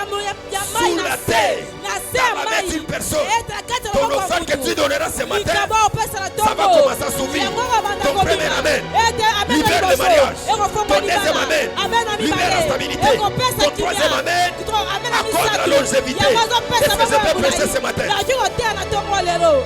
ya mai sous na la se. terre, Na se ya dans la main mai. d'une personne. Ete na kati ya Ton maboko ya offrande que mutu. tu donneras ce matin, Likabo opesa na ça va tongo. commencer à s'ouvrir. Yango babanda Ton kobima. premier amen. Ete amen na Libère le liboso. mariage. Ekofongwa Ton deuxième libala. amen. Amen na Libère la mibale. stabilité. Ekopesa Ton kimia. troisième amen. Amen na Accorde la misato. longévité. Yango azopesa Est-ce que je maboko ya peux prêcher molai. ce matin? Nakoki koteya na tongo lelo.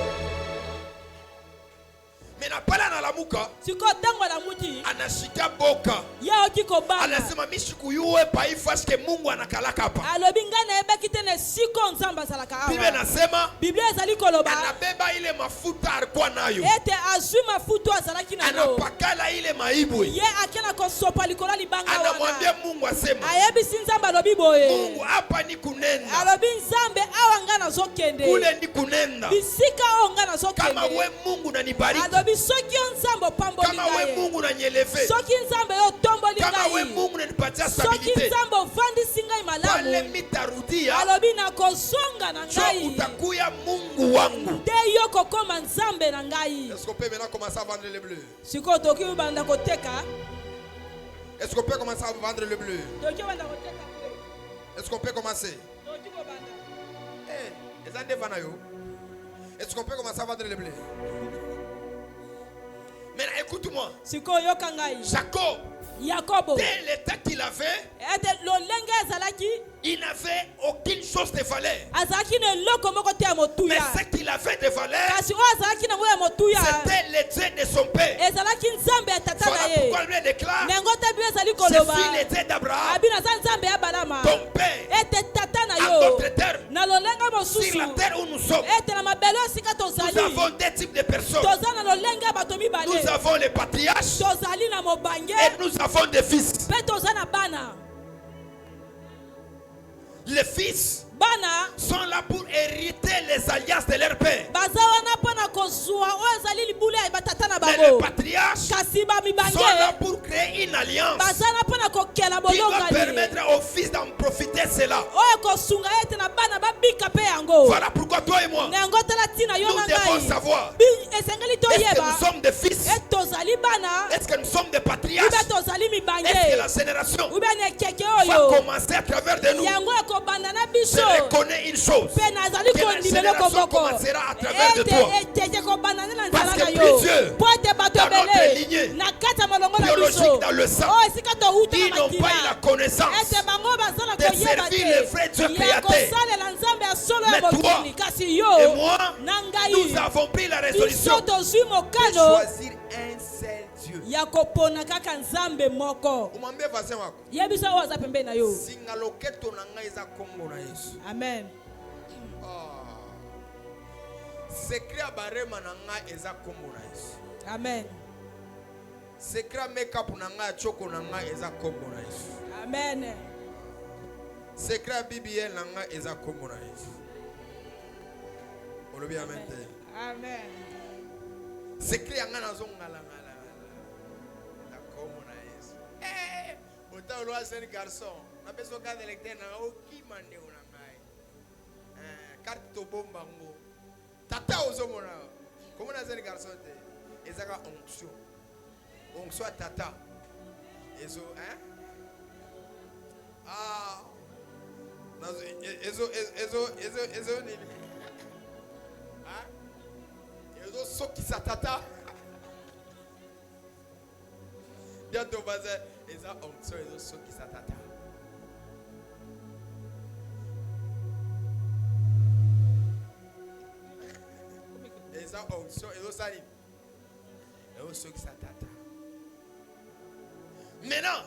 Mais na pala na lamuka, Sikoyo ntango na muti. anashika boka. Ye oki kobanga. Anasema mishiku yuwe paifash ke Mungu anakalaka hapa. Alobi ngai nayebaki te na esiko nzambe asalaka Biblia awa. nasema Biblia ezali koloba anabeba ile mafuta alikuwa nayo. ete azwi mafuta azalaki na yo. Anapakala ile maibwe. Ye ake na kosopa likolo ya libanga Anamwambia wana. Mungu asema, Ayebisi nzambe alobi boye. Mungu hapa ni kunenda. Alobi nzambe awa ngai nazokende. Kule ni kunenda. Bisika oyo ngai Kama nazokende. we Mungu unanibariki. Alobi soki yo nzambe opamboli Kama we ngai. Mungu unanieleve. Soki nzambe yo otomboli Kama we ngai. Mungu unanipatia Soki stabilite. nzambe ovandisi ngai Pale malamu. mitarudia. Alobi nakozonga na Jo ngai. utakuya Mungu wangu. Te yo kokoma nzambe na ngai. Est-ce qu'on peut maintenant commencer à vendre le bleu? Sikoyo toki banda koteka. Est-ce qu'on peut commencer à vendre le bleu? Toki banda koteka. Est-ce qu'on peut commencer? Toki kobanda. Eh, les andes vanayo. Est-ce qu'on peut commencer à vendre le bleu? Maintenant, écoute-moi. Sikoyo yoka ngai. Jacob, Yakobo. dès l'état qu'il avait, Ete lolenge azalaki. il n'avait aucune chose de valeur. Azalaki na eloko moko te ya Mais motuya. ce qu'il avait de valeur, Kasi oyo azalaki nango ya motuya. c'était les traits de son père. Ezalaki nzambe ya tata Voilà na ye. pourquoi lui déclare, Nango te biblia ezali ce koloba. fut les traits d'Abraham, Abi naza nzambe ya balama. ton père, Ete tata na en yo. d'autres termes, Na lolenga sur mosusu. la terre où nous sommes. Ete na mabele osika Nous tozali. avons deux types de personnes. Toza na lolenge ya bato Nous mibale. avons les patriarches Tozali na mobange. et nous avons des fils. Pe toza na bana. Les fils Bana sont là pour hériter les alliances de leur père. baza wana mpona kozwa oyo ezali libula ya batata na Mais les bango. patriarches Kasi sont là bamibange pour créer une alliance baza na mpona kokela qui doit bolongani permettre aux fils d'en profiter cela. oyo kosunga ete na bana babika mpe yango. Voilà pourquoi toi et moi, Na yango tala ntina yo nous na devons ngai. savoir, Esengeli est-ce que toyeba nous sommes des fils? ete tozali bana Est-ce que nous sommes des patriarches? ube tozali mibange Est-ce que la génération ube na ekeke va oyo commencer à travers de nous? yango ekobanda na Je biso reconnais une chose, mpe nazali que la kondima eloko génération moko commencera à travers de ete toi. ekeke kobanda nde na Parce nzala que na yo plusieurs, mpo ete bato dans notre ebele lignée na kati ya molongo na biologique biso dans le sang, oyo esika touta ils na n'ont pas eu la makila connaissance ete bango bazala de koyeba servir le vrai Dieu te ya créateur. kosalela nzambe ya solo ya Mais toi mokili kasi Et yo moi, na nous ngai avons pris la biso résolution tozwi de mokano choisir un seul Dieu. ya kopona kaka nzambe moko Umwambie vasen wako, yebisa oyo aza pembeni na yo. singa loketo na ngai eza kombo na Yesu. Amen. Secret ya barema na ngai eza kombo na Yesu. Amen. Secret ya make-up na ngai ya choko na ngai eza kombo na Yesu. Amen. Secret ya BBL na ngai eza kombo na Yesu. Olobi amen te. Amen. Secret ya ngai nazongala ngala eza kombo na Yesu. Ota oloa jeune garçon na beso carte d'électeur na okima ndeko na ngai. Carte to bomba ngo. Tata ozomona. Comment na jeune garçon te ezaka onction. Onction tata. Ezo ezo nini? Ezo soki sa tata. Bientôt baza eza onction ezo soki sa tata. Maintenant,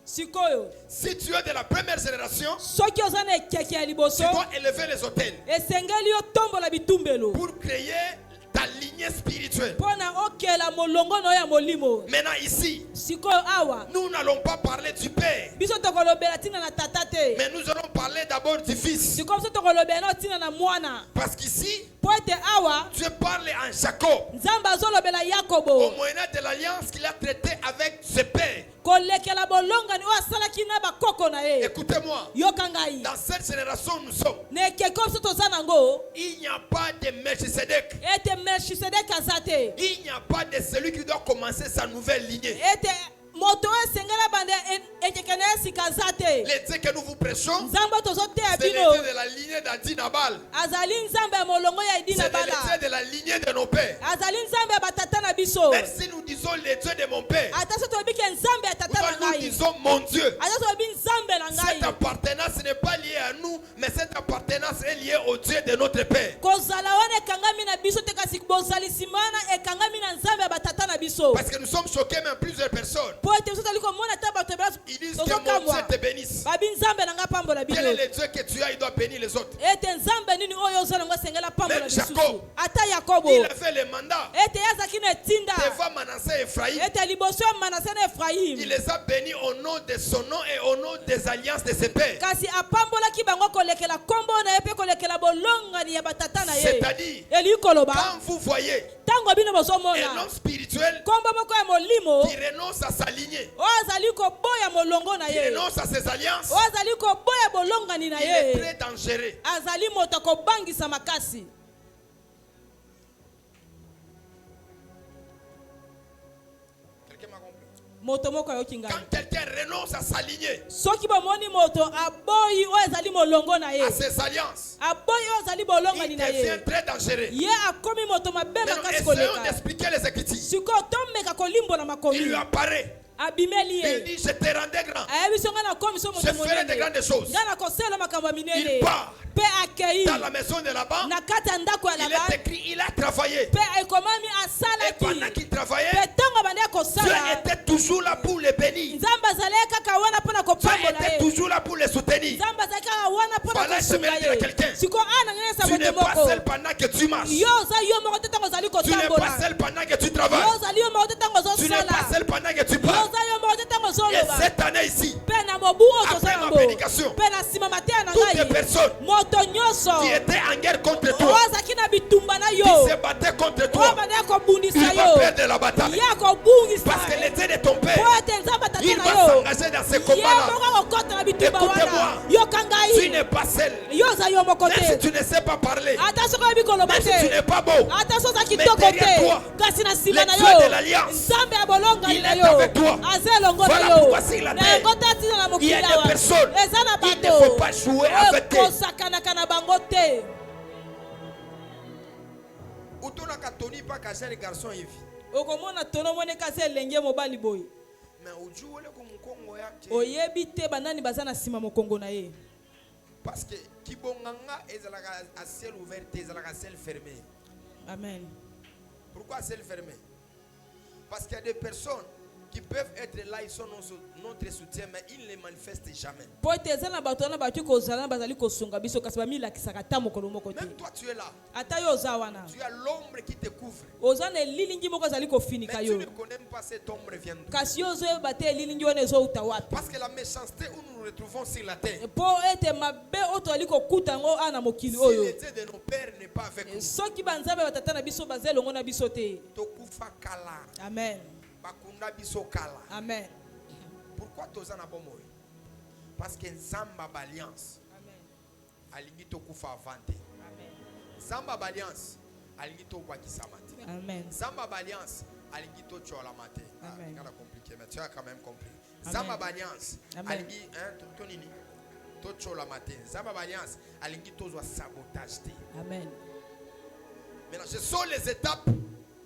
sikoyo si tu es de la première génération, soki oza na ekeke ya tu liboso dois élever les autels esengeli otombola bitumbelo pour créer ta lignée spirituelle. mpo na okela molongo na oyo ya molimo. Maintenant ici, Sikoyo awa nous n'allons pas parler du Père, biso tokolobela ntina na tata te, mais nous allons parler d'abord du Fils. sikoyo biso tokolobela na ntina na mwana. Parce qu'ici, Mpo ete awa Dieu parle en Jacob, nzambe azolobela au yakobo moyen de l'alliance qu'il a traitée avec ses pères. kolekela bolongani oyo asalaki na bakoko na ye. Écoutez-moi, Yoka ngai dans cette génération où nous sommes, na ekeke oyo biso toza nango il n'y a pas de Melchisedec. ete melchisedeki aza te, Il n'y a pas de celui qui doit commencer sa nouvelle lignée. ete moto oyo esengeli bande ekeke na ye sika aza te. Les dieux que nous vous prêchons, nzambe tozoteya c'est les bino dieux de la lignée d'Adi Nabal. azali nzambe ya molongo ya edi na C'est les bala, dieux de la lignée de nos pères. azali nzambe ya batata na biso. Même si nous disons les dieux de mon père, ata so toyebi ke nzambe ya ou tata bien na nous ngai, disons mon Dieu. ata so toyebi nzambe na Cette ngai, appartenance n'est pas liée à nous, mais cette appartenance est liée au Dieu de notre Père. kozala wana ekangami na biso te, kasi bozalisi mana ekangami na nzambe ya batata na biso. Parce que nous sommes choqués, même plusieurs personnes. Po ete biso tali komona ata bato ebela Ils disent que mon Dieu tozokamwa te bénisse. babi nzambe na ngai pambola Quel bino, est le Dieu que tu as? Il doit bénir les autres. ete nzambe nini oyo oza nango esengela pambola Même lisusu. Jacob. Ata yakobo Il a fait le mandat ete ye azalaki na etinda devant Manassé et Ephraïm. ete liboso ya manase na Il efrayim, les a bénis au nom de son nom et au nom des alliances de ses pères. kasi apambolaki bango kolekela kombo na ye mpe kolekela bolongani ya batata na ye. C'est-à-dire, Eli koloba quand vous voyez ntango bino un bozomona homme spirituel kombo moko ya molimo qui renonce à sa lignée, oyo azali koboya molongo na qui ye, renonce à ses alliances, oyo azali koboya bolongani na il est ye, très dangereux. azali moto akobangisa makasi. Quelqu'un m'a compris? Moto moko ayoki ngai Quand quelqu'un renonce à sa lignée, soki bomoni moto aboyi oyo ezali molongo na ye, à ses alliances, aboyi oyo ezali il bolongani na ye, devient très dangereux. ye akomi moto mabe Mais makasi essayons koleka. d'expliquer les Écritures. Sikoyo tomeka kolimbola Il makomi, lui apparaît. abimeli Il ye, dit, je te rendais grand. ayebi so ngai nakomi so moto Je ferai de monene, grandes choses. ngai nakosala makambo ya Il minene. part Mpe akei dans la maison de Laban. na kati ya ndako ya Il Laban, est écrit, il a travaillé. mpe ekomami Et pendant asalaki, qu'il travaillait, mpe ntango abandi Dieu akosala était toujours là pour les bénir. nzambe azalaki kaka wana mpo na Dieu kopambola était ye, toujours là pour les soutenir. nzambe azalaki kaka wana mpo na Voilà, je vais kosunga dire à ye. quelqu'un. Siko ana ngenesa Tu moto n'es pas moko, seul pendant que tu marches. yo oza yo moko te ntango ozali Tu n'es pas kotambola, seul pendant que tu yo travailles. ozali yo moko te ntango Tu n'es pas ozosala, seul pendant que tu yo parles. oza yo moko te ntango Et ozoloba. cette année ici, Mpe na mobu oyo toza après ma yango, prédication, mpe na nsima mateya na toutes les ngai, personnes moto nyonso qui étaient en guerre contre oyo toi, azalaki na bitumba na qui yo, se battaient contre oyo toi, abandi il akobundisa va yo, perdre la bataille. ye akobungisa, Parce que l'été de ton po père, ete nzambe atata il na va yo, s'engager dans ce ye combat-là. moko akokota na bitumba Écoutez-moi. wana. Yoka Tu ngai, n'es pas seul. yo oza yo moko Même si te, tu ne sais pas parler, ata soki oyebi koloba même si tu te, n'es pas beau, ata so oza mais kitoko derrière te, toi, kasi na nsima le na Dieu yo de l'alliance, nzambe ya bolongani il na est yo avec toi. aza elongo na Voilà yo. pourquoi sur la Na terre, yango te atina na il y mokili a des awa, personnes, eza na il ne faut bato pas jouer oyo avec eux. kosakanaka na bango te. Utonaka Tony pas cacher les garçons hivi. Okomona tono moneka se elenge mobali boye, Mais ujuole ko mukongo yake. oyebi te banani baza na nsima mokongo na ye, Parce que kibonganga ezalaka à ciel ouvert, ezalaka à ciel fermé. amen. Pourquoi ciel fermé? Parce qu'il y a des personnes qui peuvent être là, ils sont notre soutien, mais ils ne les manifestent jamais. Po ete eza na bato wana baki kozala bazali kosunga biso, kasi bamilakisaka ta mokolo moko te. Même toi, tu es là. Ata yo oza wana, Tu as l'ombre qui te couvre. oza na elilingi moko ezali kofinika Mais tu yo, ne connais pas cette ombre vient d'où. kasi yo ozoyeba te elilingi wana ezouta wapi. Parce que la méchanceté où nous nous retrouvons sur la terre, Po ete mabe oyo tozali kokuta yango ana mokili si oyo, le Dieu de nos pères n'est pas avec nous, soki banzambe batata na biso baza elongo na biso te. tokufa kala, Amen, bakunda biso kala. amen, Pourquoi toza na bomoy? Parce que Nzamba Alliance amen, alingi tokufa avant te. Nzamba Alliance alingi tobakisama te. amen, Nzamba Alliance alingi tocholama te. Amen. C'est compliqué, mais tu as quand même compris. Amen. Nzamba Alliance Amen. alingi tonini tocholama te. Nzamba Alliance alingi tozwa sabotage te. amen. Maintenant, je saute les étapes.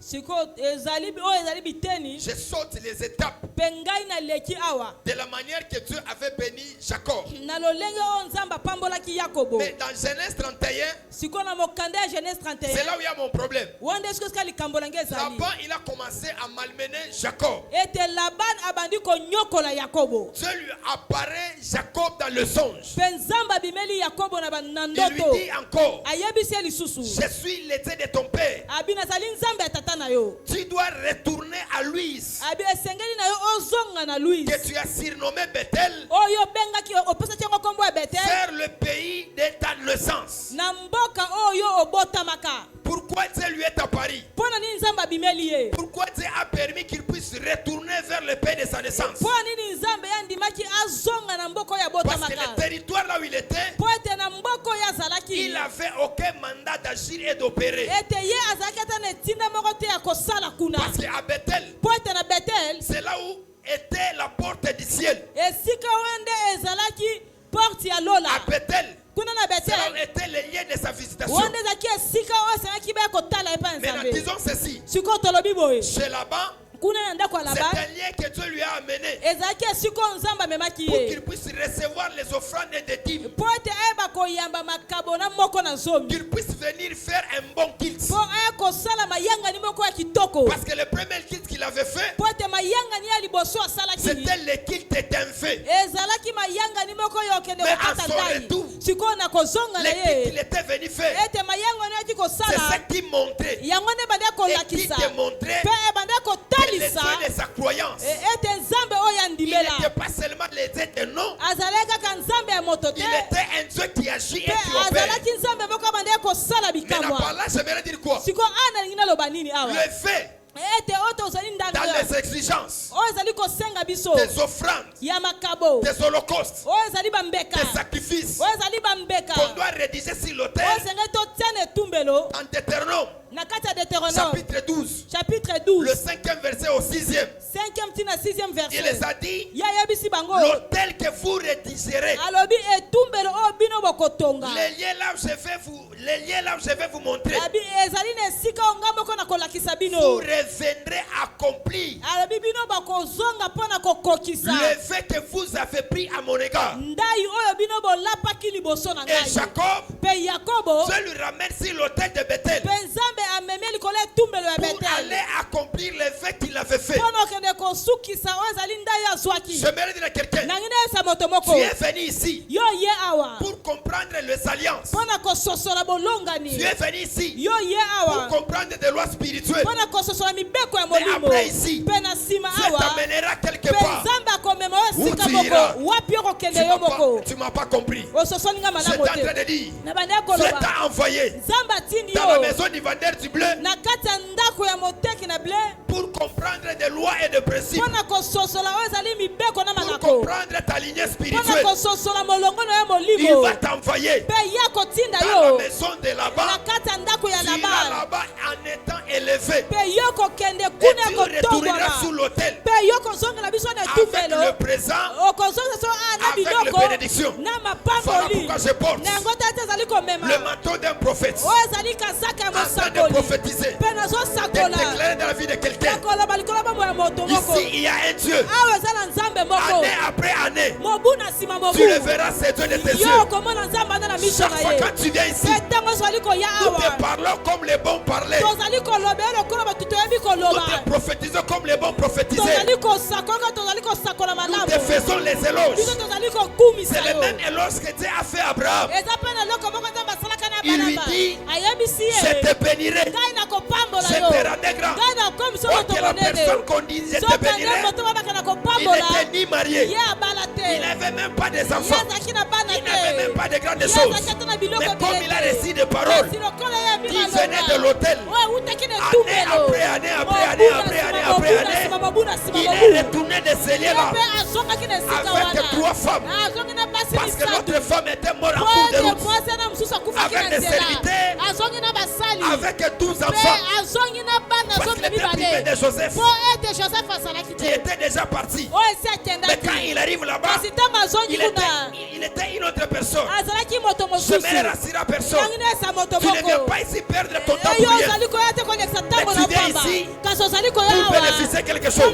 Siko ezali oyo ezali biteni, Je saute les étapes mpe ngai naleki awa de la manière que Dieu avait béni Jacob. na lolenge oyo nzambe apambolaki yakobo. Mais dans Genèse 31, sikoyo na mokanda ya Genèse c'est 31 là où il y a mon problème. wande sikoyo sika likambo na ngai ezali Laban, il a commencé à malmener Jacob. ete Laban abandi konyokola yakobo. Dieu lui apparaît Jacob dans le songe. mpe nzambe abimeli yakobo na Il lui ndoto dit encore, ayebisi ye lisusu je suis l'été de ton père. abi nazali nzambe ya tata na yo Tu dois retourner à Louise, abi esengeli na yo ozonga na Louise que tu as surnommé Bethel, oyo obengaki opesaki yango nkombo ya Betel vers le pays de ta naissance. na mboka oyo obotamaka. Pourquoi Dieu lui est apparu? mpo na nini nzambe abimeli ye? Pourquoi Dieu a permis qu'il puisse retourner vers le pays de sa naissance? mpo na nini nzambe yandimaki azonga na mboka oyo Parce que abotamaka? le territoire là où il était, mpo ete na mboka oyo azalaki il n'avait aucun mandat d'agir et d'opérer. ete ye azalaki ata na etinda moko te ya kosala kuna. Parce qu'à Bethel, mpo ete na Betel c'est là où était la porte du ciel. esika wende ezalaki porte ya lola. À Bethel, kuna na c'est là où Betel était le lieu de sa visitation. wande ezalaki esika oyo esengaki baya kotala epa ya Maintenant, nzambe. disons ceci. sikoyo tolobi boye Chez Laban, kuna na ndako ya c'est Laban un lien que Dieu lui a amené ezalaki esika oyo nzambe amemaki pour ye qu'il puisse recevoir les offrandes des dîmes, mpo ete ayeba koyamba makabo na moko na zomi qu'il puisse venir faire un bon culte. mpo aya kosala mayangani moko ya kitoko Parce que le premier culte qu'il avait fait, mpo ete mayangani ya liboso asalaki c'était le culte d'un fait. ezalaki mayangani moko oyo okende Mais kokata en son ngai retour, sikoyo na kozonga Le na culte qu'il ye était venu faire, ete mayangani yaki c'est kosala ce qui montrait yango nde ebandi et qui kolakisa démontrait mpe ebandi que les kotalisa yeux de sa croyance, ete nzambe oyo il andimela n'était pas seulement les yeux de non, azalaki kaka nzambe ya moto te il était un Dieu qui agit et mpe qui opère. azalaki nzambe moko abandi kosala Maintenant, bikamwa par là, j'aimerais dire quoi? sikoyo awa nalingi naloba nini awa Le fait, ete oyo tozali dans ndako les exigences, oyo ezali kosenga biso des offrandes, ya makabo des holocaustes, oyo ezali bambeka des sacrifices, oyo ezali bambeka qu'on doit rédiger sur oyo l'autel, esengeli totia na etumbelo en Deutéronome, na kati ya Deutéronome chapitre 12, chapitre le 12 5e verset au 6e. 5e ntina 6e Il les verset a dit, ye ayebisi bango l'autel que vous rédigerez, alobi etumbelo oyo bino bokotonga les liens là où je vais vous montrer, abi ezali na esika oyo ngai moko na kolakisa vous bino reviendrez accomplir alobi bino bakozonga mpo na kokokisa le fait que vous avez pris à mon égard. ndai oyo bino bolapaki liboso na Et ngai Jacob, mpe yakobo Dieu lui ramène sur l'autel de Bethel mpe nzambe amemi likolo ya etumbelo ya pour Betel aller accomplir le fait qu'il avait fait. mpo na okende kosukisa oyo ezali ndai oyo azwaki J'aimerais dire à quelqu'un, nangi nayesa moto moko tu es venu ici yo ye awa pour comprendre les alliances. mpo na kososola bolongani Tu es venu ici yo ye pour awa comprendre des lois spirituelles. mpo na kososola mibeko ya Mais molimo après ici, mpe na nsima Dieu awa t'amènera quelque mpe part. nzambe akomema oyo Où esika tu iras? moko wapi okokende yo moko Tu m'as pas compris. ososoli nga J'étais malamu en train te de dire, na bandi Dieu koloba t'a envoyé nzambe atindi dans la yo maison du vendeur du bleu na kati ya ndako ya moteki na ble pour comprendre des lois et des principes, mpo na kososola oyo ezali mibeko na pour malako comprendre ta lignée mpo na spirituelle. kososola molongo na yo Il molimo va t'envoyer mpe ya kotinda dans la yo maison de na là-bas. kati ya ndako ya Tu iras Laban là-bas en étant élevé. mpe yo kokende Et kuna tu retourneras kotongwama sous l'autel mpe yo kozongela biso na avec etumbelo le présent, okozongela so na avec les biloko bénédictions. na Voilà mapamboli pourquoi je porte na yango tata ezali komema le manteau d'un prophète oyo ezali kazaka ya en train de mosakoli prophétiser, mpe de nazosakola déclarer dans la vie de quelqu'un. ya koloba likolo bomoi ya moto moko Ici, il y a un Dieu. awa eza na nzambe moko Année après année, mobu na nsima mobu tu le verras ces yeux de tes yo yeux. okomona nzambe anda na miso Chaque na fois ye quand tu viens ici, mpe ntango tozali koya nous te awa parlons comme les bons parlaient. tozali koloba ye lokola bato toyebi Nous koloba te prophétisons comme les bons prophétisés. tozali kosakola tozali kosakola Nous malamu te faisons les éloges. biso tozali kokumisa C'est le yo même éloge que Dieu a fait à Abraham. eza mpe na eloko moko nzambe asalaka na Il lui baraba dit, ayebisi je ye te bénirai. ngai nakopambola Je yo te rendrai grand. ngai nakomisa Or moto que la monene personne qu'on dit, je te soki ande bénirai, moto babaka na il kopambola n'était ni marié. ye abala te Il n'avait même pas des ye enfants. azalaki na bana Il n'avait même te pas de grandes ye choses. azalaki ata na biloko Mais comme il a ebele reçu des paroles kasi lokola ye qui venaient de l'autel, oyo ewutaki na année après année après année après année après année, mobu na nsima il mobu est retourné de ces ye lieux-là mpe azongaki na esika avec 3 wana femmes. azongi na basi Parce que misatu l'autre femme était morte en po cours de ete route. mwasi na mosusu akufaki Avec na des nzela serviteurs, azongi na basali avec 12 mpe enfants. azongi na bana Parce zomi qu'il était privé mibale de Joseph po ete joseph azalaki qui te était déjà parti. oyo esi Mais quand akendaki il arrive là-bas, kasi ntango azongi il kuna était une autre personne. azalaki moto Je mosusu me rassurer à personne. yangi nayesa moto Tu ne viens moko pas ici perdre ton temps eyo pour rien. ozali koya te kolekisa ntango Mais na tu viens pamba ici kasi ozali koya pour awa bénéficier passer quelque chose.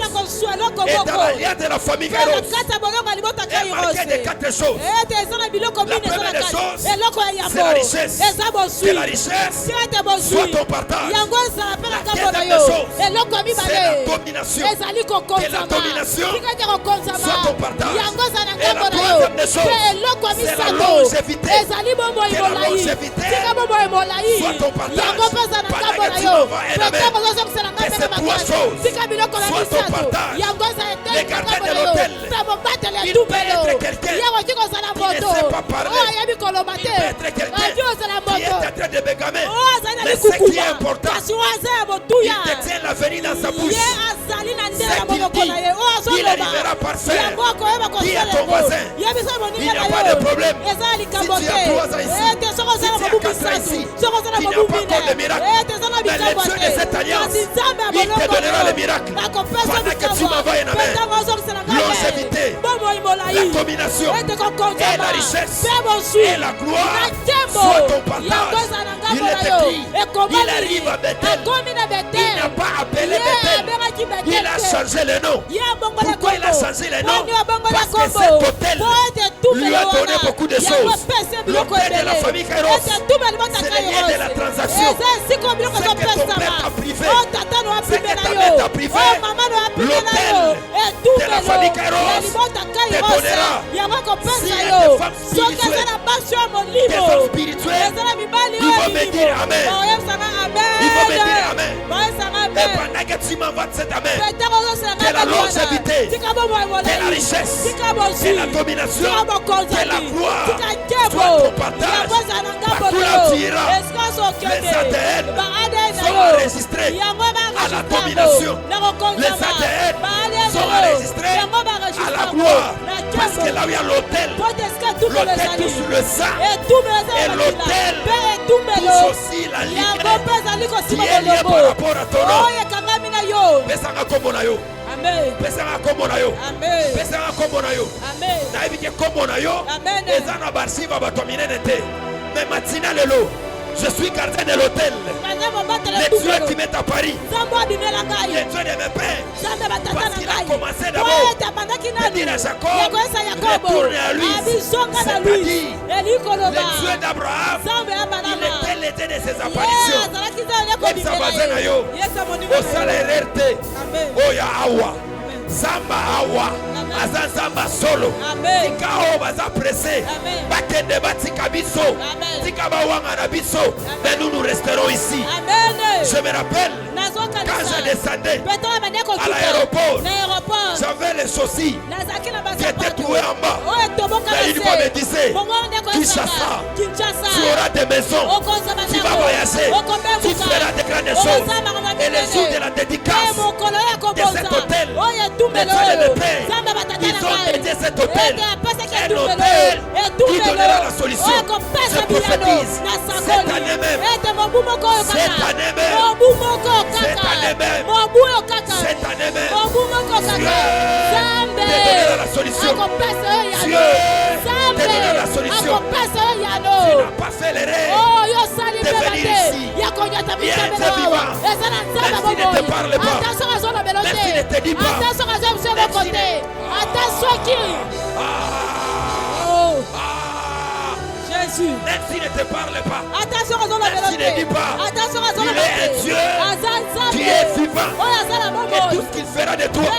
Et dans l'alliance de la famille Kairos, est marqué de 4 choses. La première des choses, c'est la richesse. Que la richesse soit ton partage. La deuxième des choses, c'est la domination. Que la domination soit ton partage. Et la troisième des choses, c'est la longévité. Que la longévité soit ton partage. Pendant que tu m'envoies un amen, que ces 3 choses soient ton partage. Les gardiens de l'hôtel, il peut être quelqu'un qui ne sait pas parler. Il peut être quelqu'un qui est en train de bégamer. Mais ce qui est important, il détient l'avenir dans sa bouche. Ce qu'il dit, il arrivera par faire. Dis à ton voisin, il n'y a pas de problème. Si tu as 3 ans ici, si tu as 4 ans ici, tu n'as pas encore de miracle. Mais le Dieu de cette alliance, il te donnera le miracle. Pendant que tu m'envoies un amen, longévité, la domination et la richesse et la gloire soit ton partage. Il est écrit, il arrive à Bethel. Il n'a pas appelé Bethel, il a changé le nom. Pourquoi il a changé le nom? Parce que cet hôtel lui a donné beaucoup de choses. L'hôtel de la famille Kairos, c'est le lien de la transaction. C'est que ton père t'a privé, c'est que ta mère t'a privé. L'hôtel de la famille Kairos te donnera. Si il y a des femmes spirituelles, ils vont me dire Amen. Ils vont me dire Amen. Et pendant que tu m'envoies cet Amen, que la longévité, que la richesse, que la domination, que la gloire soit ton partage. Partout là où tu iras, les ADN sont enregistrés à la domination. Les ADN sont enregistrés à la gloire. Parce que là où il y a l'autel, l'autel touche le sang. Et l'autel touche aussi la ligne qui est liée par rapport à ton nom. Pesanga kombo na yo. Pesanga kombo na yo. Pesanga kombo na yo. Nayebi ke kombo na yo. Eza na barsi ba batomine te. Mais matina lelo, je suis gardien de l'hôtel. Les Dieu qui m'est à Paris, les Dieu de mes pères, parce qu'il a commencé d'abord de dire à Jacob, retourne à lui, c'est-à-dire le Dieu d'Abraham, il était l'été de ses apparitions. Comme ça va zenayo, au salaire RT, Oya Awa, Zamba Awa, Azan Zamba Solo, Tika O Baza Pressé, Bakende Batika Biso, Tika Bawanga Nabiso, mais nous resterons ici. Je me rappelle quand je descendais à l'aéroport, j'avais les chaussures qui étaient trouées en bas. Mais il me disait, Kinshasa, tu auras des maisons, tu vas voyager, tu feras des grandes choses. Et le jour de la dédicace de cet hôtel, les Dieu de mes pères, ils ont dédié cet hôtel, un hôtel qui donnera la solution. Je prophétise cette année même, cette année même, cette année même, cette année même, Dieu te donnera la solution. Dieu te donnera la solution. Tu n'as pas fait l'erreur de venir ici. Il y a un Dieu vivant. Même s'il ne te parle pas, même s'il ne te dit pas, attention qui Jésus. Même s'il ne te parle pas, attention à même s'il ne dit pas, il est un Dieu qui est vivant. Et tout ce qu'il fera de toi,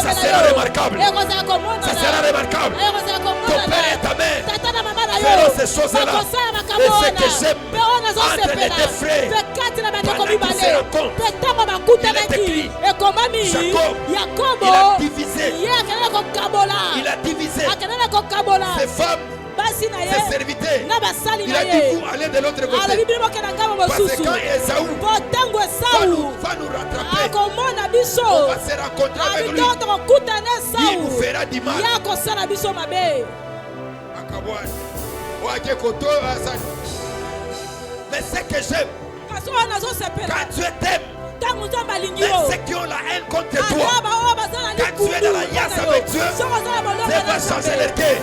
ça sera remarquable. Ça sera remarquable. Ton père et ta mère feront ces choses-là. Et ce que j'aime entre les deux frères, pendant qu'ils se rencontrent, il est écrit, Jacob, il a divisé ses femmes, ses serviteurs. Il a dit, vous allez de l'autre côté. Parce que quand Esaü va nous rattraper, on va se rencontrer avec lui. Il vous fera du mal. Mais ce que j'aime, quand Dieu t'aime, même ceux qui ont la haine contre toi, quand tu es dans l'alliance avec Dieu, Dieu va changer leur cœur.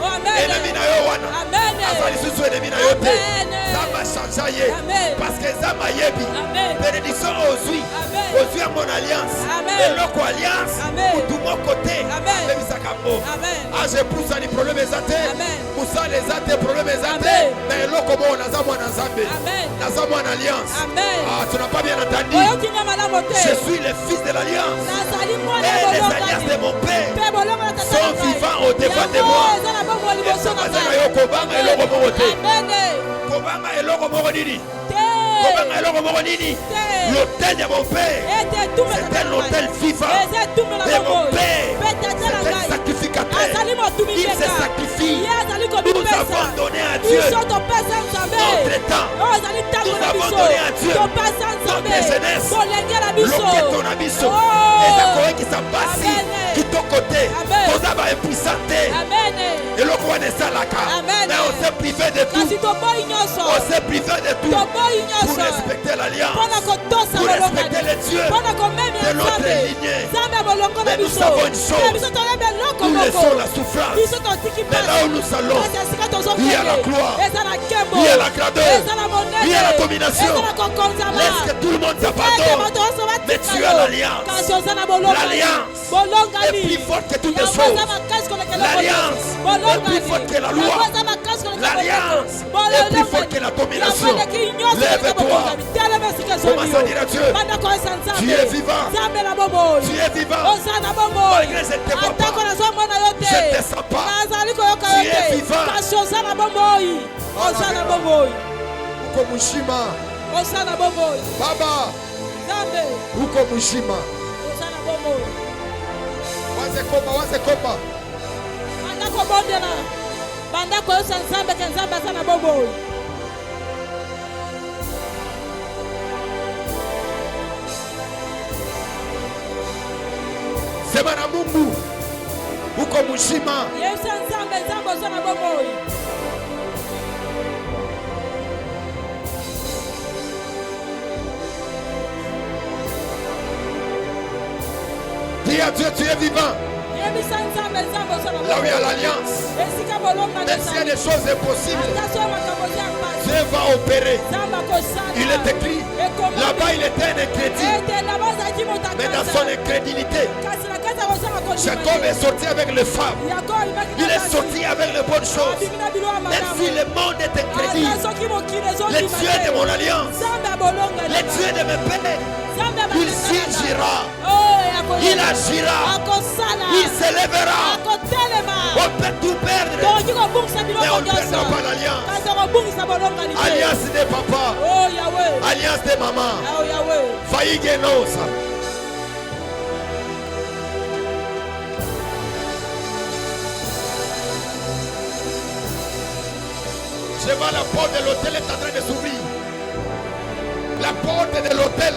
Amen. ennemi na yo wana Amen. azali susu ennemi na yo te Amen. nzambe achangea ye Amen. parce que nzambe ayebi Amen. bénédiction ozwi Amen. ozwi yango na alliance Amen. eloko alliance Amen. kutu moko te Amen. abebisaka yango Amen. age pusani problème eza te Amen. mosala eza te problème eza te Amen. mais eloko moko naza mwana nzambe Amen. naza mwana alliance Amen. tu n'as pas bien entendu Oyokinga malamu te. je suis le fils de l'alliance Nazali mwana et les bolonga alliances ni. de mon père Pe bolonga na tata sont na ngai. vivants au devant de Yango moi eza na bongo liboso na ezaka ngai. yo kobanga eloko moko te Amen. kobanga eloko moko nini Te. kobanga eloko moko nini Te. l'hôtel de mon père Ete tume na c'était l'hôtel vivant Eze tume na de mon bongo. père Pe tata na c'est un ngai. sacrificateur Azali motumi il se peka. sacrifie Ye azali nous kobipesa. avons donné à Dieu Biso topesa Nzambe. notre temps Oyo ezali ntango Nous na avons biso. donné à Dieu Topesa Nzambe. notre jeunesse. Tolengela biso. loketo na biso Oh. ezakoyekisa mpasi Amen. kitoko te Amen. toza baimpuissant te Amen. eloko wana esalaka Amen. mais on s'est privé de tout Kasi toboyi nyonso. on s'est privé de tout Toboyi pour nyonso. respecter l'alliance Mpona kotosa pour respecter bolongani. les dieux Mpona komemela de notre Nzambe. lignée. Nzambe bolongo na Mais nous biso. savons une chose. Te biso toyebi eloko nous moko. laissons la souffrance Biso totiki mais là où nous allons Kasi esika il y a la tozokende. gloire. Eza na nkembo. Il y a la grandeur. Eza na monene. Il y a la domination. Eza na kokonzama. laisse que tout le monde Ete t'abandonne bato nyonso batika mais tu yo. as l'alliance Kasi oza na bolongani. L'alliance Bolongani. est plus forte que toutes les Yango choses. eza makasi kolekela L'alliance bolongani. est plus forte que la loi. Yango eza makasi kolekela L'alliance bolongani. est plus forte que la domination. Yango eleki nyonso kolekela Lève-toi. bolongani. Telema esika ezongi Commence à yo. dire à Dieu, Banda koyesa Nzambe. tu es vivant. Nzambe na bomoi. tu es vivant Oza na bomoi. malgré je ne te vois Atako pas nazomona yo te. je ne te sens pas Nazali koyoka Tu yo es te. vivant. Kasi oza na bomoi. Oza na bomoi. uko mushima Oza na bomoi. baba Nzambe. uko mushima Oza na bomoi. wazekoba Banda kobondela. Banda koyosa Nzambe ke Nzambe aza na bomoi. sema na Mungu uko mushima Yesa Nzambe, Nzambe oza na bomoi. dis à Dieu tu es vivant Yebisa Nzambe, Nzambe oza na là où il y a bomoi. l'alliance Esika bolonga même s'il y a des choses impossibles Ata so makambo eza ya mpasi. Dieu va opérer Nzambe akosala. il est écrit Ekomami. là-bas il était un incrédule Ete laba ozalaki moto mais dans akasa. son incrédulité Kasi na kati ya kozala kondima Jacob ye. est sorti avec les femmes Yakobo abimaki na il est basi. sorti avec les bonnes choses Abimi na biloko ya même malamu. si le monde est incrédule Ata soki mokili les ezondima dieux te. de mon alliance Nzambe abolonga les dieux de mes pères Nzambe il abalinga sigira Oh, akoyeba. il agira Akosala. il s'élèvera Akotelema. on peut tout perdre Tokoki kobungisa mais biloko on ne perdra nyonso. pas l'alliance Kasi akobungisa bolongani te. alliance de papa Oh, Yahweh. alliance de maman Oh, Yahweh. faïgenosa je vois la porte de l'hôtel est en train de s'ouvrir la porte de l'hôtel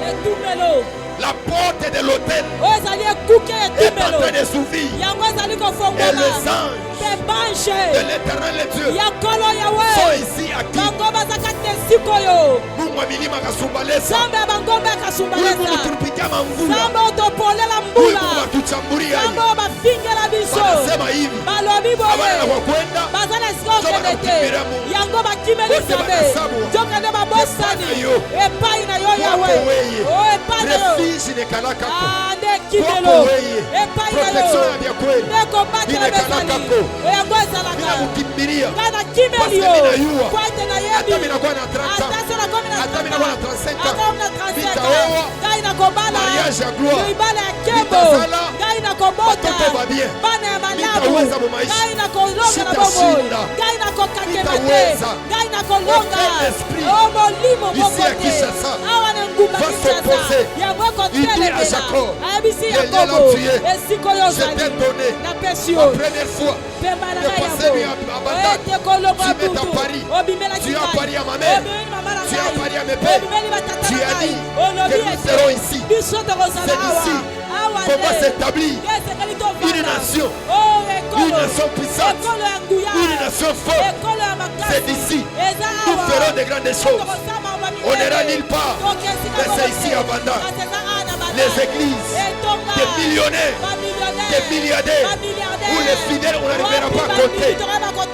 Etumelo. la porte de l'hôtel Oyo ezali ekuke ya est en etumelo. train de s'ouvrir Yango ezali et kofongwama. les anges Mpe banche de l'éternel Dieu ya nkolo sont Yahweh. ici acquis Bango baza kati na esika oyo. mungu wa milima kasumbalesa Nzambe ya bangombe huyu mungu akasumbalesa. tulipitia mvula Nzambe otopolela huyu mbula. mungu atuchambulia Nzambe oyo bafingela biso. wanasema hivi Balobi abana na boye. kwa kwenda Baza na esika okende te. bakakimbilia Mungu. Yango bakimeli Bote Nzambe. bakasabu. Jokende babosani. Epai na yo. Epai na yo Kwako Yahweh. weye Oh, epai na yo. refuge nekalakako Ah, nde kimelo. Kwako weye. Epai na protection yo. ya vya kweli Nde kobatela Inekala bezali. kako. Oyango ezalaka. bila kukimbilia Ngai na kimeli Parce yo. que mina yua. Kwa ete nayebi. hata minakuwa na 30 ans Ata so nakomi na hata 30 minakuwa na ans. 35 Ata ans na 35 Bitaoa. ans. Ngai nakobala. Mariage ya gloire. Libala ya kembo. Bitazala. Ngai nakobota. Batoto ba bien. Bana ya malamu. Bitaweza mu maisha. Ngai nakolonga na Sitashinda. bomoi. Ngai nakokakema te. Bitaweza. Ngai nakolonga. Aucun esprit. Oh, molimo Ici moko à te. Kinshasa. Awa na ngumba Va Kinshasa. s'opposer. Yango Il dit à ekotelemela. Jacob, Ayebisi Yeye Yakobo. là où tu es. Esika oyo je t'ai ozali. donné Napesi la yo. première fois Pemba na de ngai passer lui yango. à Bandar. Ete kolonga Tu mets butu. à Paris. Obimelaki Tu as ngai. Paris à ma mère. Obimeli mama na Tu as ngai. Paris à mes pères. Obimeli batata Tu na as ngai. dit Olobi que nous ete. serons ici. Biso tokozala C'est awa. ici Awa qu'on va nde. s'établir Esengeli tovanda. une nation. Oh, ekolo. Une nation puissante. Ekolo ya nguya. Une nation forte. Ekolo ya makasi. C'est d'ici. Eza Nous awa. ferons des grandes choses. Tokosama makambo ya On minene. n'ira nulle part. Tokesika Mais c'est moko ici te. à Bandar. Kasi eza awa na Bandar. Les églises, Etonga. des millionnaires, Bamillionnaires. des milliardaires Bamilliardaires. Où les fidèles, on n'arrivera pas à compter.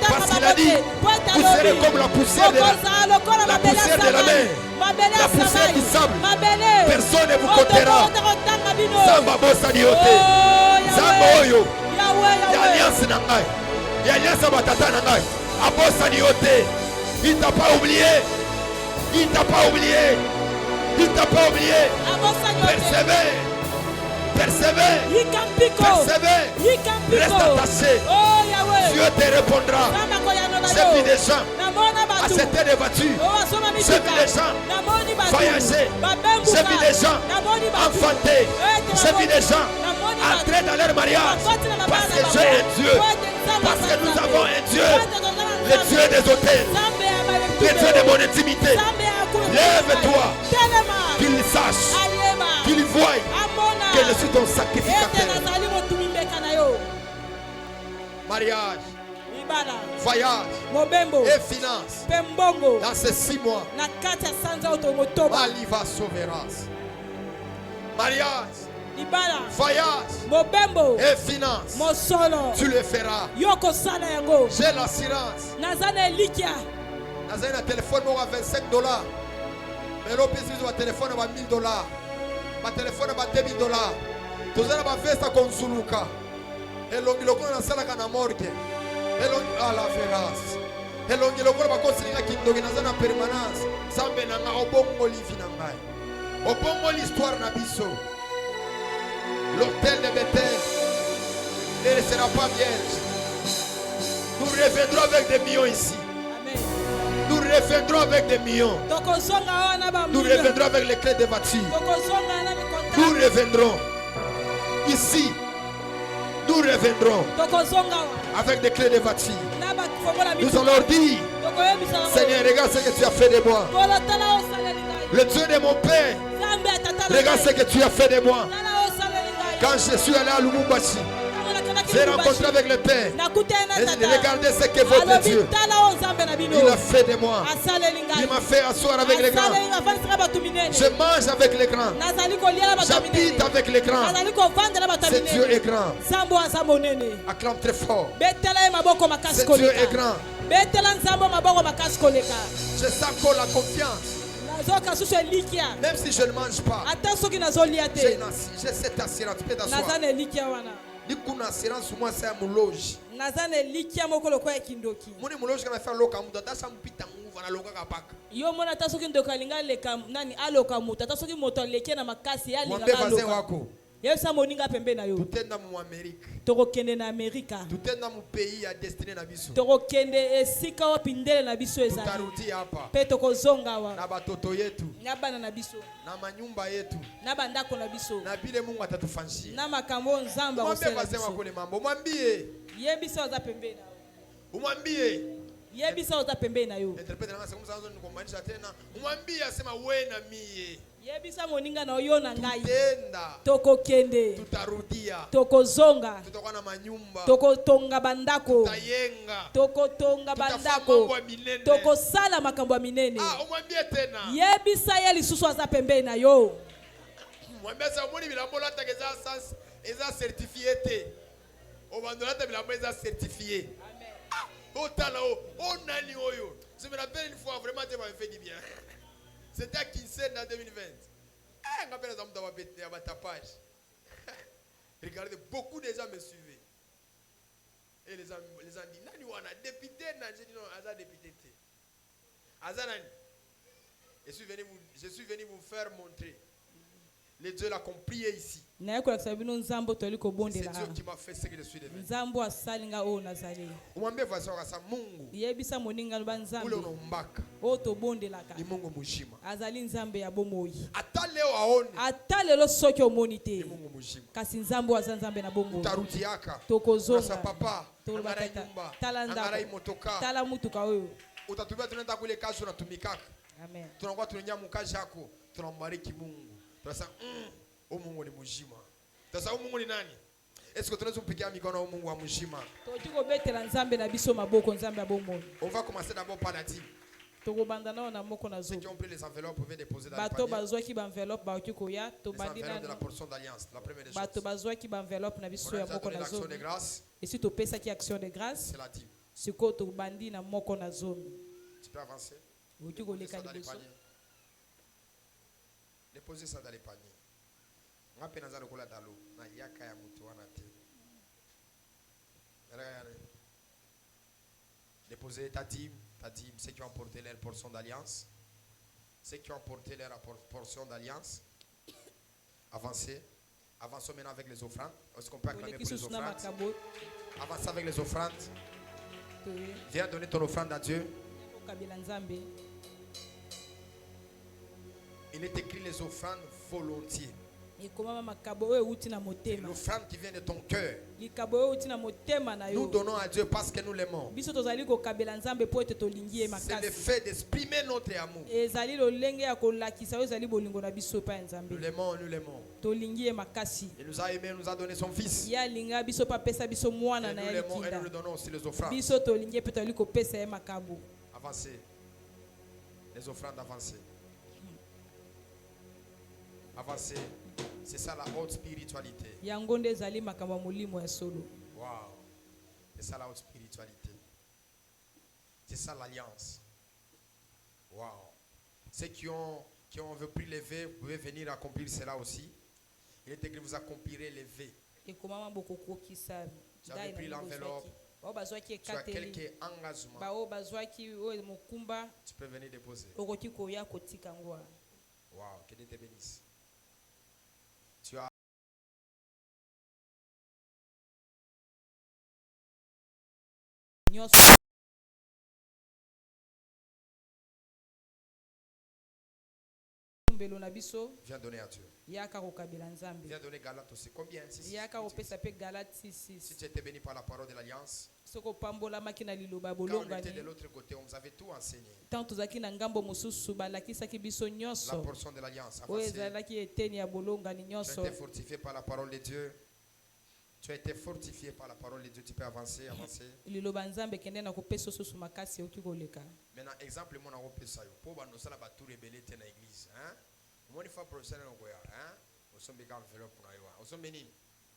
Parce qu'il a dit, vous serez comme la poussière de la mer. La poussière du sable. Personne ne vous comptera. Zamba bossa diote. Zamba oyo. L'alliance na ngai. L'alliance batata na ngai. Abossa diote. Il t'a pas oublié. Il t'a pas oublié. Il t'a pas oublié. Persévère. Persévère. Persévère. Reste attaché. Dieu te répondra. J'ai vu des gens acheter des voitures. J'ai vu des gens voyager. J'ai vu des gens enfanter. J'ai vu des gens entrer dans leur mariage. Parce que Dieu est Dieu. Parce que nous avons un Dieu. Le Dieu des hôtels. Le Dieu de mon intimité. Lève-toi. Qu'il sache. Qu'il voie que je suis ton sacrificateur. Mariage, voyage et finance. Dans ces 6 mois, Maliva sauveras. Mariage, voyage et finance. Tu le feras. J'ai l'assurance. J'ai un téléphone à 25 $. Mais l'autre un téléphone à 1000 $. Ma téléphone à 2000 $. Tout ça va faire ça comme Zuluka. Et l'ongi loko na sala kana morgue. Et l'ongi à la ferrasse. Et l'ongi loko ba konsilinga kindogi na zana permanence. Sambe na nga obongo lifi na ngai. Obongo l'histoire na biso. L'hôtel de Bethel ne sera pas vierge. Nous reviendrons avec des millions ici. Nous reviendrons avec des millions. Nous reviendrons avec les clés de voiture. Nous reviendrons ici. Nous reviendrons avec des clés de voiture. Nous allons dire, Seigneur, regarde ce que tu as fait de moi. Le Dieu de mon Père, regarde ce que tu as fait de moi. Quand je suis allé à Lubumbashi, j'ai rencontré avec le Père. Et regardez ce que votre Dieu, il a fait de moi. Il m'a fait asseoir avec les grands. Je mange avec les grands. J'habite avec les grands. Ce Dieu est grand. Acclame très fort. Ce Dieu est grand. Je sens qu'on la confiance. Même si je ne mange pas, j'ai cette assurance. Tu peux t'asseoir. Nikuna assurance moi c'est un mouloge. Moni mouloge quand faire loka muta ta sampita nguva na loka kapaka. Yo mona tasoki ndoka linga leka nani aloka muta tasoki moto leke na makasi ya linga aloka. Wako. Yo sa moninga pembe na yo. Tutenda mu Amerika. Tokokende na Amerika. Tutenda mu pays ya destiné na biso. Tokokende esika wa pindele na biso ezali. Tutarudi hapa. Pe tokozonga wa. Na batoto yetu. Na bana na biso. Na manyumba yetu. Na bandako na biso. Na bile Mungu atatufanshia. Na makambo nzamba osela. Mwambie kwa kule mambo. Mwambie. Yebisa za pembe na. Umwambie. Yebisa za pembe na yo. Interprete na sema sasa nikomaanisha tena. Umwambie asema wewe na mie. Yebisa moninga na oyo na ngai. Tutenda. Tokokende. Tutarudia. Tokozonga. Tutakuwa na manyumba. Tokotonga bandako. Tutayenga. Tokotonga bandako. Tokosala makambo minene. Umwambie tena. Yebisa ye lisusu aza pembe na yo. Mwambie sa moni bilambola takeza sans eza certifié te. Obandola ta bilambola eza certifié. Amen. Otala o nani oyo. Je me rappelle une fois vraiment Dieu m'avait fait du bien. C'était à Kinsen en 2020. On appelle les hommes à tapage. Regardez, beaucoup de gens me suivaient. Et les gens disent, Nani wana député, j'ai dit non, Aza député. Aza nani. Je suis venu vous faire montrer. Le Dieu l'a compris ici. C'est Dieu qui m'a fait ce que je suis devenu. Umwambie voici sa Mungu. Yebisa moninga banzambe. Ule unombaka. Oto bondelaka. Ni Mungu mushima. Azali nzambe ya bomoi. Ata leo aone. Ata lelo soki omonite. Ni Mungu mushima. Kasi nzambe wa nzambe na bomoi. Utarudiaka. Tokozonga. Sa papa. Angara nyumba. Angara imotoka. Tala mutuka oyo. Utatubia tunaenda kule kazi unatumikaka. Amen. Tunakuwa tunanya mkazi yako. Tunambariki Mungu. Tunasema Mungu ni mujima. Sasa Mungu ni nani? Est-ce que tunaweza kumpigia mikono Mungu wa mujima? Totiko betela nzambe na biso maboko nzambe ya bomoi. On va commencer d'abord par la dîme. tokobanda nao na moko na Ceux qui zomi ont pris les enveloppes pouvaient déposer dans le bato panier. bazwaki baenveloppe baoki koya Les tobandi enveloppes de la nano portion d'alliance, la première des bato choses. bazwaki baenveloppe na On biso a ya déjà moko donné na l'action zomi de grâce, esi topesaki action de grâce c'est la dîme. sikoyo tobandi na moko na zomi Tu peux avancer. okoki Déposez koleka ça dans les liboso paniers. Déposez ça dans les paniers. Nga pe naza lokola dalo na yaka ya mutu wana te. Regardez. Déposez ta dîme, ceux qui ont porté leur portion d'alliance. Ceux qui ont porté leur portion d'alliance. Avancez. Avançons maintenant avec les offrandes. Est-ce qu'on peut acclamer oleki pour les susu na offrandes? makabo Avancez avec les offrandes. toye Viens donner ton offrande à Dieu. kokabela nzambe Il est écrit les offrandes volontiers. ekomama makabo oyo euti na motema L'offrande qui vient de ton cœur. likabo oyo euti na motema na Nous yo donnons à Dieu parce que nous l'aimons. biso tozali kokabela nzambe mpo ete tolingi ye C'est le makasi fait d'exprimer notre amour. ezali lolenge ya kolakisa oyo ezali bolingo na biso epai ya Nous nzambe l'aimons, nous l'aimons. tolingi ye makasi Il nous a aimés, il nous a donné son fils. ye alinga biso mpe apesa biso mwana Et na nous ye l'aimons et nous likinda lui donnons aussi les offrandes. biso tolingi ye mpe tozali kopesa ye makabo Avancez. Les offrandes avancées. Avancez. C'est ça la haute spiritualité. yango nde ezali makambo ya molimo ya solo Wow. C'est ça la haute spiritualité. C'est ça l'alliance. Wow. Ceux qui ont pris les vœux, vous pouvez venir accomplir cela aussi. Il est écrit, vous accomplirez les vœux. ekomama bokokokisa Tu avais pris l'enveloppe. bao bazwaki Tu as ekateli quelques engagements. bao bazwaki oyo mokumba Tu peux venir déposer. okoki koya kotika yango wana Wow, que Dieu te bénisse. Tu as nyonso mbelo na biso viens donner à Dieu. yaka kokabela nzambe Viens donner Galate aussi. Combien? yaka kopesa mpe galate Si 6 tu étais béni par la parole de l'alliance, soki opambolamaki na liloba ya quand on était de bolongani l'autre côté, on nous avait tout enseigné. ntango tozalaki na ngambo mosusu balakisaki biso La nyonso portion de l'alliance. oyo Avancez. ezalaki eteni ya bolongani Tu as nyonso été fortifié par la parole de Dieu. Tu as été fortifié par la parole de Dieu. Tu peux avancer, avancer. liloba nzambe ekende na kopesa susu makasi euki koleka Maintenant, exemple, mon avis, ça. Pour nous, ça va tout révéler dans l'église. Hein? Moi, une fois professionnel, on voit. Hein? On s'en met enveloppe pour nous. On s'en met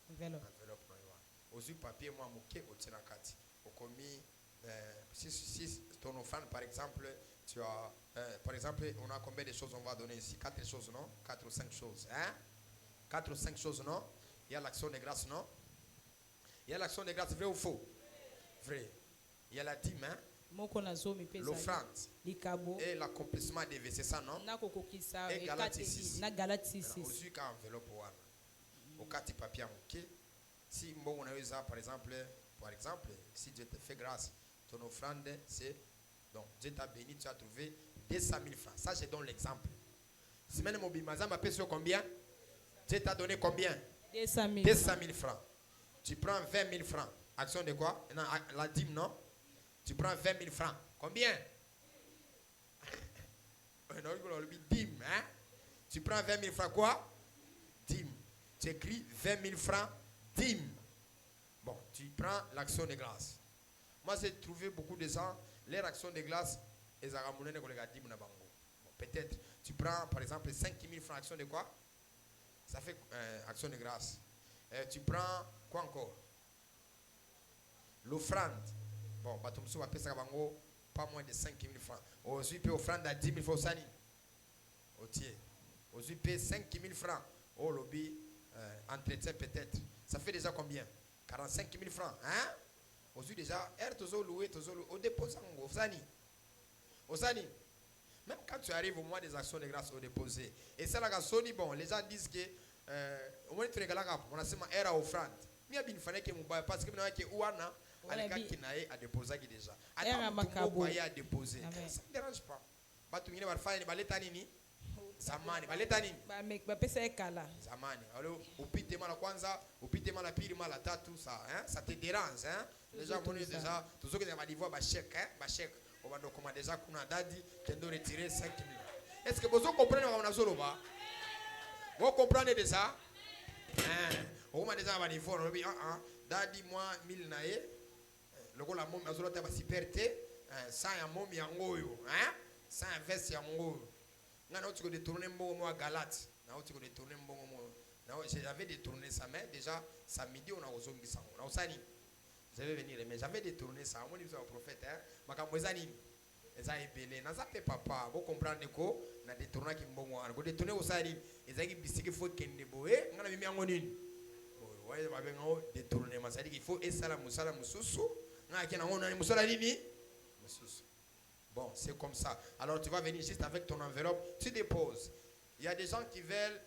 enveloppe enveloppe pour nous. Aux yeux papier, moi, mouké, au tirakati. Au commis, si ton offrande, par exemple, tu as, par exemple, on a combien de choses on va donner ici? 4 choses, non? 4 ou 5 choses. Hein? 4 ou 5 choses, non? Il y a l'action de grâce, non? Il y a l'action de grâce, vrai ou faux? Vrai. Il y a la dîme, hein? moko na zomi mpe ezali L'offrande likabo et l'accomplissement des vœux, c'est ça, non? nakokokisa Et Galate ekateli 6. na galate Aux 6 yeux qu'à enveloppe, au cas de papier, ok? Si bon, on a eu ça, par exemple, si Dieu te fait grâce, ton offrande, c'est, donc Dieu t'a béni, tu as trouvé 200 000 francs. Ça, je donne l'exemple. Si maintenant mon bimazam m'a payé sur combien? Dieu t'a donné combien? 200 000 200 000 francs. Tu prends 20 000 francs. Action de quoi? Non, la dîme, non? Tu prends 20 000 francs. Combien? Dîme, hein? Tu prends 20 000 francs, quoi? Dîme. Tu écris 20 000 francs, dîme. Bon, tu prends l'action de grâce. Moi, j'ai trouvé beaucoup de gens, leur action de grâce, ils ont ramené les dîmes na bango. Bon, peut-être, tu prends par exemple 5 000 francs, action de quoi? Ça fait action de grâce. Tu prends quoi encore? L'offrande. Bon, Batumso va payer ça bango, pas moins de 5 000 francs. Aujourd'hui, paye offrande à 10 000 francs. Aujourd'hui, paye 5 000 francs. Oh, lobby, entretien peut-être. Ça fait déjà combien? 45 000 francs. Hein? Aujourd'hui, déjà, au dépôt, Osani. Même quand tu arrives au mois des actions de grâce au déposé, et c'est là que bon, les gens disent que au moins tu regardes on a seulement era offrande. Mais il fallait que parce que ouana qui n'a à déposer déjà. Attends, tu à déposer. Ça ne dérange pas. Batu ngine barfanya ni baleta nini? Zamani, baleta nini? ba pesa ekala Zamani. Alors, upite mala kwanza, upite mala pili, mala tatu, ça, hein? Ça te dérange, hein? Déjà, on est déjà, tous ceux qui ont dit voir chèque, hein? Chèque. On va donc commander déjà qu'on a dadi, qui doit retirer 5 000. Est-ce que vous comprenez ce qu'on a dit là? Vous comprenez déjà? On a déjà dit on dit dadi moi 1000 nae, le gars la momie azolo ta basiperte, 100 ya momie yangoyo, hein? sans investi yango ngana tu ko détourner mbongo moi Galate na tu ko détourner mbongo moi j'avais détourné ça mais déjà samedi on a ozongisa on a osani j'avais venir mais j'avais détourné ça moi dit au prophète hein makambo ezani eza ebele na za pe papa bo comprendre ko na détourner ki mbongo ana ko détourner osani ezaki bisiki faut kende boye ngana mimi yango nini ouais ba bengo détourner ma ça dit qu'il faut esala musala mususu ngana kena ngona ni musala nini mususu. Bon, c'est comme ça. Alors tu vas venir juste avec ton enveloppe, tu déposes. Il y a des gens qui veulent,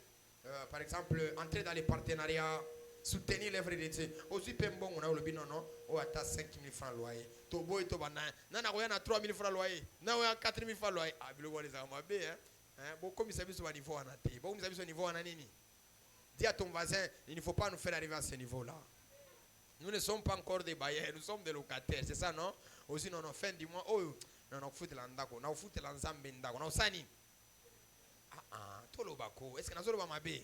par exemple, entrer dans les partenariats, soutenir l'œuvre de Dieu. Aussi, bon, on a le bilan, non? On a 5 000 francs loyer. Tobo et Tobana. Non, on a 3 000 francs loyer. Non, on a 4 000 francs loyer. Ah, bien, on les a mabé, hein? Bon, comme ils savent au niveau en athée. Bon, ils savent au niveau en anini. Dis à ton voisin, il ne faut pas nous faire arriver à ce niveau-là. Nous ne sommes pas encore des bailleurs, nous sommes des locataires, c'est ça, non? Aussi, non, fin du mois, oh, non, on fout l'andako, on fout l'ensemble ndako, on sani. Tolo bako, est-ce que nous avons mabé?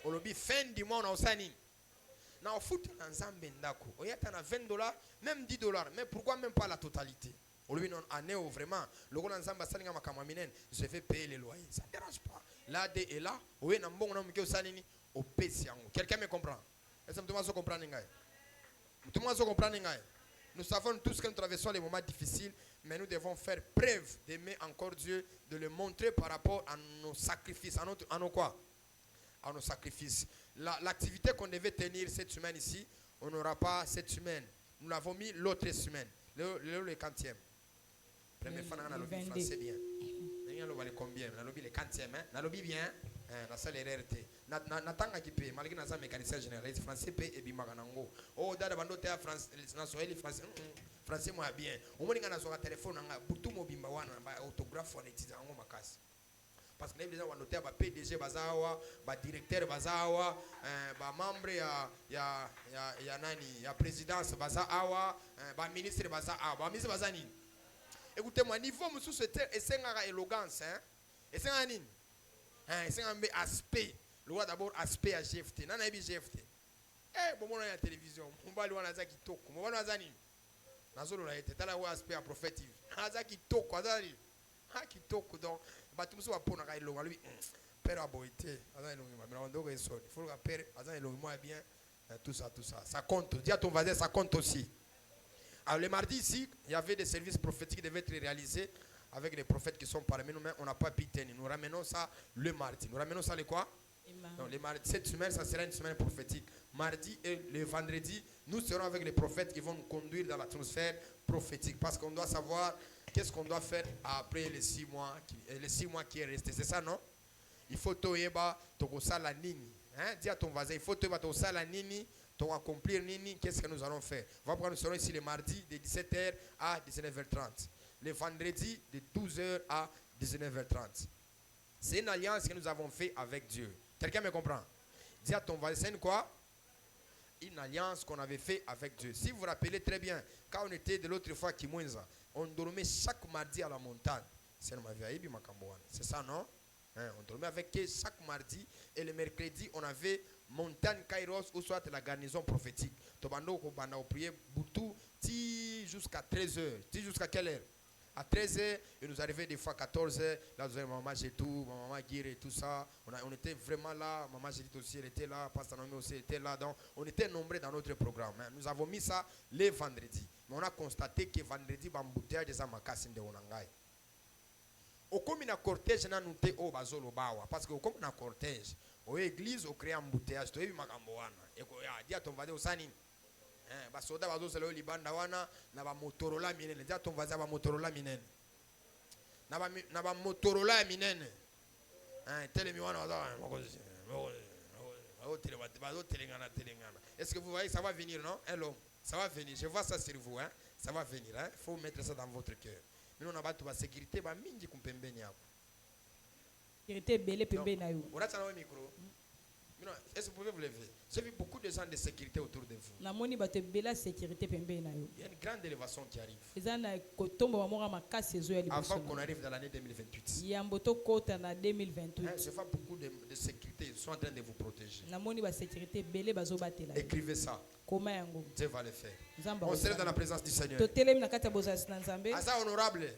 On le dit fin du mois, on sani. On fout l'ensemble ndako. On y a $20, même $10, mais pourquoi même pas la totalité? On lui dit non, année où vraiment, le gros ensemble sani ma kamaminen, je vais payer les loyers, ça ne dérange pas. Là, et là, on est dans bon nom qui est au sani, au péciango. Quelqu'un me comprend? Est-ce que tout le monde comprend? Tout le monde comprend? Nous savons tous que nous traversons les moments difficiles, mais nous devons faire preuve d'aimer encore Dieu, de le montrer par rapport à nos sacrifices, à nos quoi? À nos sacrifices. L'activité qu'on devait tenir cette semaine ici, on n'aura pas cette semaine. Nous l'avons mis l'autre semaine, le 40e. Première fois, on a le français bien. On a le combien? On a le 40e, on a le bien. La salle est RRT. Natanga qui paye, malgré que mécanicien généraliste français paye et bimaganango. Oh, dada bando te français, français, français moi bien. Au moins on a sur téléphone, on a beaucoup de bimba wana, autographe on est en makas. Parce que les gens ont noté ba PDG bazawa, ba directeur bazawa, ba membre ya nani, ya présidence bazawa, ba ministre bazawa, ba ministre bazani. Écoutez-moi, niveau monsieur c'était et c'est une élégance, hein? Et c'est un nini. C'est un aspect. Le roi d'abord aspect à GFT. Non, non, GFT. Eh, bon, on a la télévision. On va aller à Zaki Toko. On va aller à Zani. Nazolo a été. T'as la aspect à prophétique. Zaki Toko. Zani. Zaki Toko. Donc, batum so apona ka ilonga lui. Père aboité. Azani longi. Mais on doit essayer. Il faut que père. Azani longi moi bien. Tout ça, tout ça. Ça compte. Dis à ton voisin, ça compte aussi. Alors, le mardi ici, il y avait des services prophétiques qui devaient être réalisés avec les prophètes qui sont parmi nous, mais on n'a pas pu tenir. Nous ramenons ça le mardi. Nous ramenons ça le quoi? Donc, le mardi, cette semaine, ça sera une semaine prophétique. Mardi et le vendredi, nous serons avec les prophètes qui vont nous conduire dans l'atmosphère prophétique. Parce qu'on doit savoir qu'est-ce qu'on doit faire après les 6 mois qui est resté. C'est ça, non? Il faut toyeba, tokosa la nini. Dis à ton voisin, il faut toyeba, tokosa la nini. Pour accomplir nini, qu'est-ce que nous allons faire? Voilà, nous serons ici le mardi de 17h à 19h30. Le vendredi de 12h à 19h30. C'est une alliance que nous avons fait avec Dieu. Quelqu'un me comprend? Dis à ton voisin, c'est quoi? Une alliance qu'on avait fait avec Dieu. Si vous vous rappelez très bien, quand on était de l'autre fois à Kimwenza, on dormait chaque mardi à la montagne. C'est ça, non? On dormait avec eux chaque mardi et le mercredi, on avait montagne Kairos ou soit la garnison prophétique. Tobando on priait Boutou jusqu'à 13h. Jusqu'à quelle heure? À 13h, il nous arrivait des fois 14h. Là, nous avions maman Jétou, maman Guire et tout ça. On était vraiment là. Maman Jétou aussi, elle était là. Pasteur Nomi aussi était là. Donc, on était nombreux dans notre programme. Nous avons mis ça les vendredis. Mais on a constaté que vendredi, Bamboutéa des Amakasin de Onangai. Au comme un cortège, on a noté au Bazolo Bawa. Parce que comme un cortège, au église, on crée un embouteillage. Tu as vu Magamboana. Et qu'on a dit à ton voisin au Sani. Basoda bazo selo libanda wana na ba Motorola minene. Dia ton voisin ba Motorola minene. Na ba Motorola minene. Telemi wana est-ce que vous voyez ça va venir, non? Hello, ça va venir. Je vois ça sur vous, hein. Ça va venir, hein. Faut mettre ça dans votre cœur. Mais on a pas de sécurité ba mingi kumpembeni yako. Sécurité belé pembeni na yo. On a ça dans le micro. Est-ce que vous pouvez vous lever? J'ai vu beaucoup de gens de sécurité autour de vous. Il y a une grande élévation qui arrive. Avant qu'on arrive dans l'année 2028. Je vois beaucoup de sécurité. Ils sont en train de vous protéger. Écrivez ça. Dieu va le faire. On se lève dans la présence du Seigneur. Asa honorable.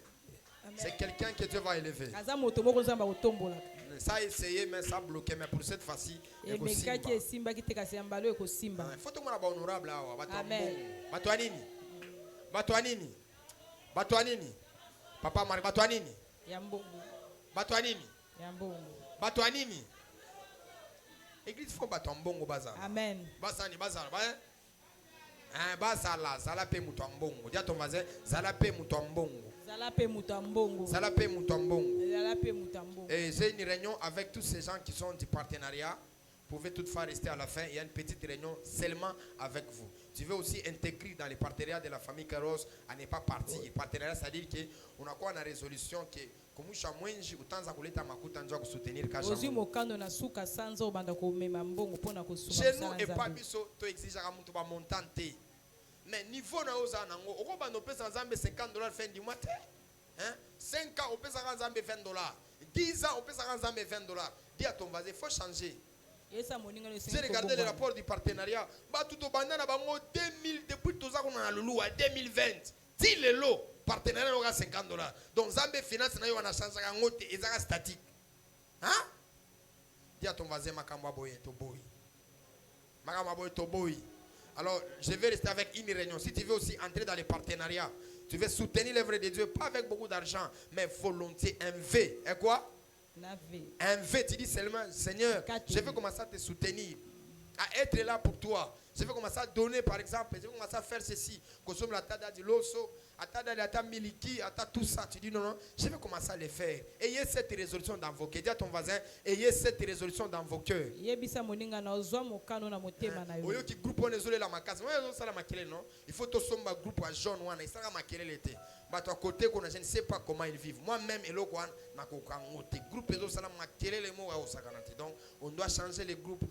C'est quelqu'un que Dieu va élever. aza moto moko nzambe akotombolaka Ça a essayé, mais ça a bloqué. Mais pour cette fois-ci, il emekaki esimbaki te kasi ya mbala oyo ekosimba. faut que je honorable. Amen. Batouanini. Batouanini. Papa Marie, Batouanini. Ya mbongo. Batouanini. Ya mbongo. Batouanini. Église faut battre mbongo bazar. Amen. Basani bazar, bazala, zala pe mutu mbongo. Dis à ton voisin, zala pe mutu mbongo. Zala pe mutu mbongo. Zala pe mutu mbongo. Zala pe mutu mbongo. Et j'ai une réunion avec tous ces gens qui sont du partenariat. Vous pouvez toutefois rester à la fin. Il y a une petite réunion seulement avec vous. Tu veux aussi intégrer dans les partenariats de la famille Kairos à ne pas partir. Le partenariat, c'est-à-dire qu'on a quoi une résolution que comme je suis mwenji utanza kuleta makuta ndio soutenir kasha. Ozi mokando na suka sanza obanda ko mema mbongo pona ko suka. Chez nous et pas biso to exige ka muntu ba montante. Mais niveau na oza nango okobanda pesa nzambe $50 fin du mois. Hein? 5 ans on pesa nzambe $20. 10 ans on pesa nzambe $20. Dis à ton voisin, il faut changer. J'ai regardé le rapport du partenariat. Tout au banana bango 2000 depuis tout ça qu'on a le loup à 2020. Si le lot partenariat aura $50. Donc Zambé finance na yo na chance à ngote ezaka statique. Hein? Dis à ton voisin makamba boy to boy. Makamba boy to boy. Alors, je vais rester avec une réunion. Si tu veux aussi entrer dans les partenariats, tu veux soutenir l'œuvre de Dieu, pas avec beaucoup d'argent, mais volonté, un V. Et quoi? Un V, tu dis seulement, Seigneur, je veux commencer à te soutenir, à être là pour toi. Je veux commencer à donner, par exemple, je veux commencer à faire ceci. Consomme la tada de l'osso, à tada de la miliki, à tout ça. Tu dis non, non, je vais commencer à le faire. Ayez cette résolution dans vos cœurs. Dis à ton voisin, ayez cette résolution dans vos cœurs. Il faut que tu un groupe à jaune. À côté, je ne sais pas comment ils vivent. Moi-même, donc, on doit changer les groupes.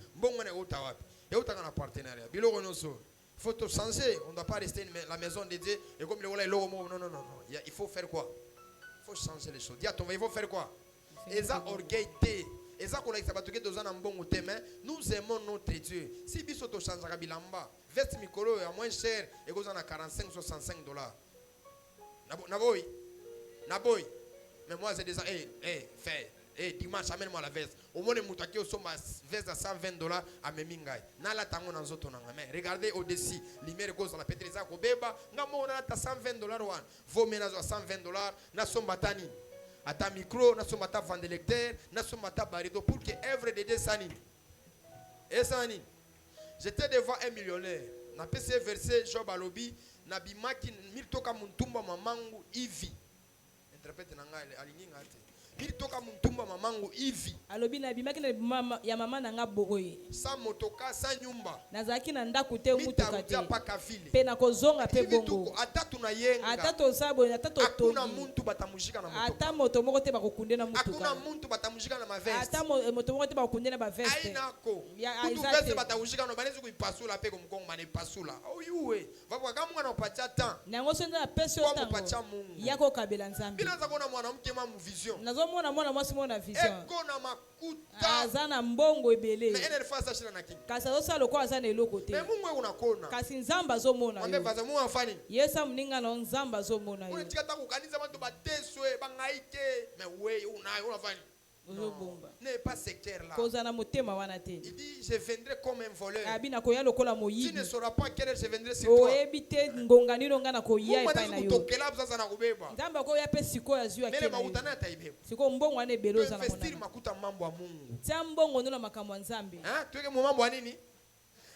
Il faut tout changer. On ne doit pas rester la maison de Dieu. Et comme non, non, non, non. Il faut faire quoi? Il faut changer les choses. Dis à ton, il faut faire quoi? Et ça, orgueil. Nous aimons notre Dieu. Si biso change bilamba, veste mikolo est moins cher et vous en a $45-65. Naboy. Mais moi j'ai déjà fait. Dimanche amène-moi la veste. Au moins les moutaki au sommet veste à $120 à Memingai. Nala tango na zoto nanga. Regardez au-dessus, l'imère cause dans la pétrisa ko beba, ngamo na ta $120 wan. Vos ménages à $120 na sombatani. À ta micro, na sombata vendre lecteur, na sombata barido pour que œuvre de Dieu sani. Et sani. J'étais devant un millionnaire. Na PC versé Job Alobi, na bimaki miltoka muntumba mamangu Ivi. Interprète nanga alingi ngate. Miltoka muntumba mamangu Ivi. Alobi na bimaki na mama ya mama nanga bogoye. Sa motoka sa nyumba. Nazaki na ndaku te mutoka te. Pe na kozonga pe bongo. Atatu na yenga. Atatu sabo na atatu to. Akuna muntu batamushika na motoka. Ata moto moko te bakokunde na mutoka. Akuna muntu batamushika na maveste. Ata moto moko te bakokunde na baveste. Ainako. Kutu veste batamushika no banezi kuipasula pe komkongo mane pasula. Oyuwe. Vabwa kama mwana upacha temps. Nango sonda peso tango. Yako kabela nzambi. Bila zakona mwanamke ma vision. Mwana mwasi mwana vision. Ekona makuta. Azana mbongo ebele. Mais elle fait ça chez la kinga. Kasa osa loko azana eloko te. Mais mungu unakona. Kasi nzamba zo mona yo. Mwambe vaza mungu afani. Yesa mninga na nzamba zo mona yo. Unatika ta kukaniza bantu bateswe bangaike. Mais we unafani. Ne pas secteur là. Il dit je viendrai comme un voleur. Tu ne sauras pas quelle heure je viendrai sur toi.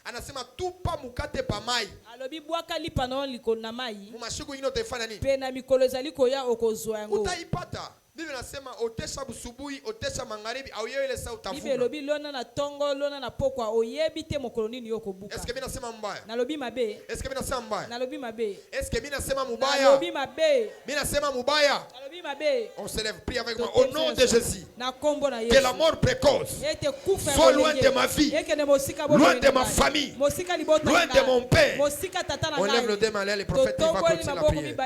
Anasema tupa mukate pa mai. Alobi bwaka lipa na liko na mai. Mumashiku ingine utafanya nini? Pe na mikolo zaliko ya okozwa yango. Utaipata. Bibi nasema otesha busubuhi, otesha magharibi au yeye ile sauti tafuna. Bibi lobi lona na tongo, lona na pokwa oyebi te mokolo nini yoko buka. Est-ce que mimi nasema mbaya? Na lobi mabe. Est-ce que mimi nasema mbaya? Na lobi mabe. Est-ce que mimi nasema mubaya? Na lobi mabe. Mimi nasema mubaya. Na lobi mabe. On se lève, prie avec moi au nom de Jésus. Na kombo na Yesu. Que la mort précoce soit loin de ma vie. Loin de ma famille. Loin de mon père. On lève le démon là, le prophète va continuer la prière.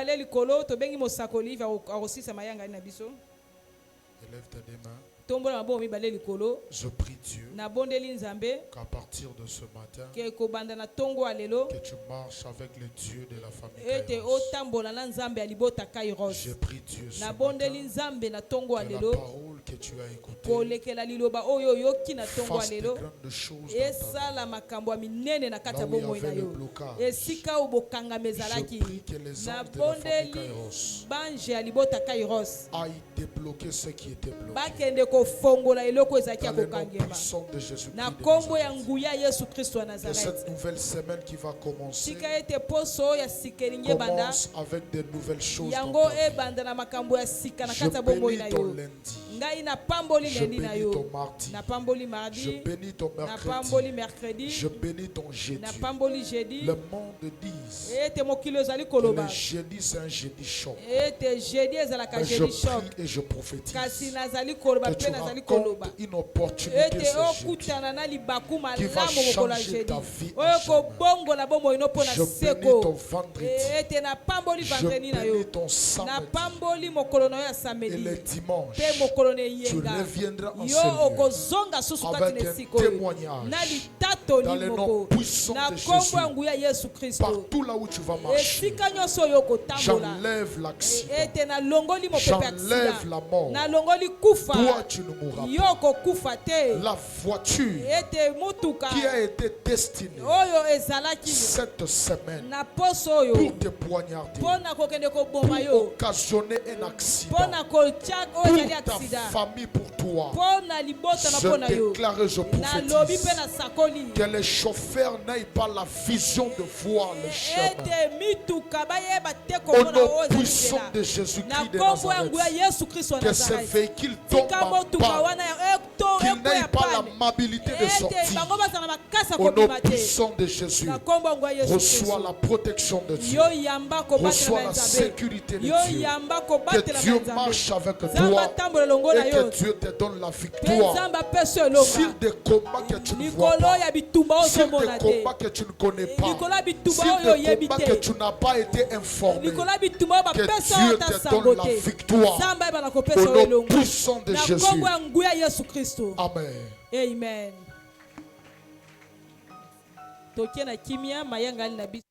Élève tes mains. tombola maboko mibale likolo Je prie Dieu nabondeli nzambe qu'à partir de ce matin, ke kobanda na ntongo ya lelo que tu marches avec le Dieu de la famille ete Kairos. otambola na nzambe ya libota kairos Je prie Dieu ce nabondeli matin nzambe na ntongo ya que la lelo parole que tu as écoutée kolekela liloba oyo oyoki na ntongo ya fasse des lelo grandes choses dans ta vie. esala makambo ya minene na kati Là ya où il y bomoi na avait le yo blocage, esika oyo bokangama je ezalaki prie que les anges de la famille nabondeli Kairos bange ya libota kairos aillent débloquer ce qui était bloqué. bakende kofongola eloko ezalaki ya Dans le nom kokangema puissant de Jésus-Christ na de nkombo ya Nazareth. nguya yesu kristo ya Que nazareth cette nouvelle semaine qui va commencer tika ete poso oyo ya sika elingi ebanda commence avec des nouvelles choses dans yango ta vie. ebanda na makambo ya sika na Je kati ya bomoi na bénis ton yo lundi. ngai napamboli Je lendi na bénis yo ton mardi. napamboli Je mardi bénis ton napamboli mercredi. mercredi Je bénis ton jeudi. napamboli jeudi Le monde dit ete mokili ezali que koloba le jeudi c'est un jeudi chaud. ete jeudi ezalaka Mais je jeudi shok prie et je prophétise kasi nazali koloba que mpe tu nazali koloba racontes une opportunité ete ce jeudi. okutana na libaku Qui va malamu mokolo ya changer jeudi ta vie à oyo jamais. kobongola bomoi no mpo na Je bénis seko ton vendredi. ete napamboli Je vendredi na yo bénis ton samedi napamboli mokolo na yo ya et samedi le dimanche. mpe mokolo na Tu eyenga reviendras en yo ce lieu okozonga susu kati avec na un esika oyo témoignage na dans litatoli le nom moko puissant na de nkombo Jésus. ya nguya yesu kristo Partout là où tu vas marcher, esika nyonso oyo okotambola j'enlève l'accident. ete nalongoli mopepe ya J'enlève aksida la mort. nalongoli kufa Toi, tu ne mourras yo pas. okokufa te La voiture ete motuka qui a été destinée oyo ezalaki cette semaine na poso oyo pour te poignarder, mpo na kokende koboma pour yo occasionner un mpo accident na kotia oyo ezali pour ta aksida famille, pour toi, mpo na libota na mpo na je yo déclare et je nalobi mpe prophétise nasakoli que les chauffeurs n'aient pas la vision de voir le chemin. ete mituka bayeba te Au komona nom oyo puissant ezali de na Jésus-Christ de nkombo ya nguya Nazareth, yesu kristo ya que ces nazareth véhicules tombent tika en motuka panne, wana qu'ils ekweya n'aient pas pane l'amabilité de ete sortir. bango bazala na makasi ya Au nom kobima te puissant de Jésus, na nkombo ya nguya yesu reçois la kristo protection de Dieu. yo yamba kobatela Reçois na la nzambe sécurité de yo Dieu. yamba Que kobatela na Dieu nzambe marche avec nzambe toi atambola elongo na et yo que Dieu te donne la mpe victoire nzambe apesi yo elonga sur des combats que tu ne vois likolo pas, ya bitumba oyo sur ozomona des te combats que tu ne connais pas, likolo ya bitumba sur oyo des oyebi combats que te tu n'as pas été informé. likolo ya bitumba oyo Que bapesi Dieu oyo te ata donne sango la te victoire. nzambe ayeba na Au kopesa oyo nom elonga puissant de na Jésus. nkombo ya nguya yesu kristo Amen. amen tokie na kimia mayanga ali na biso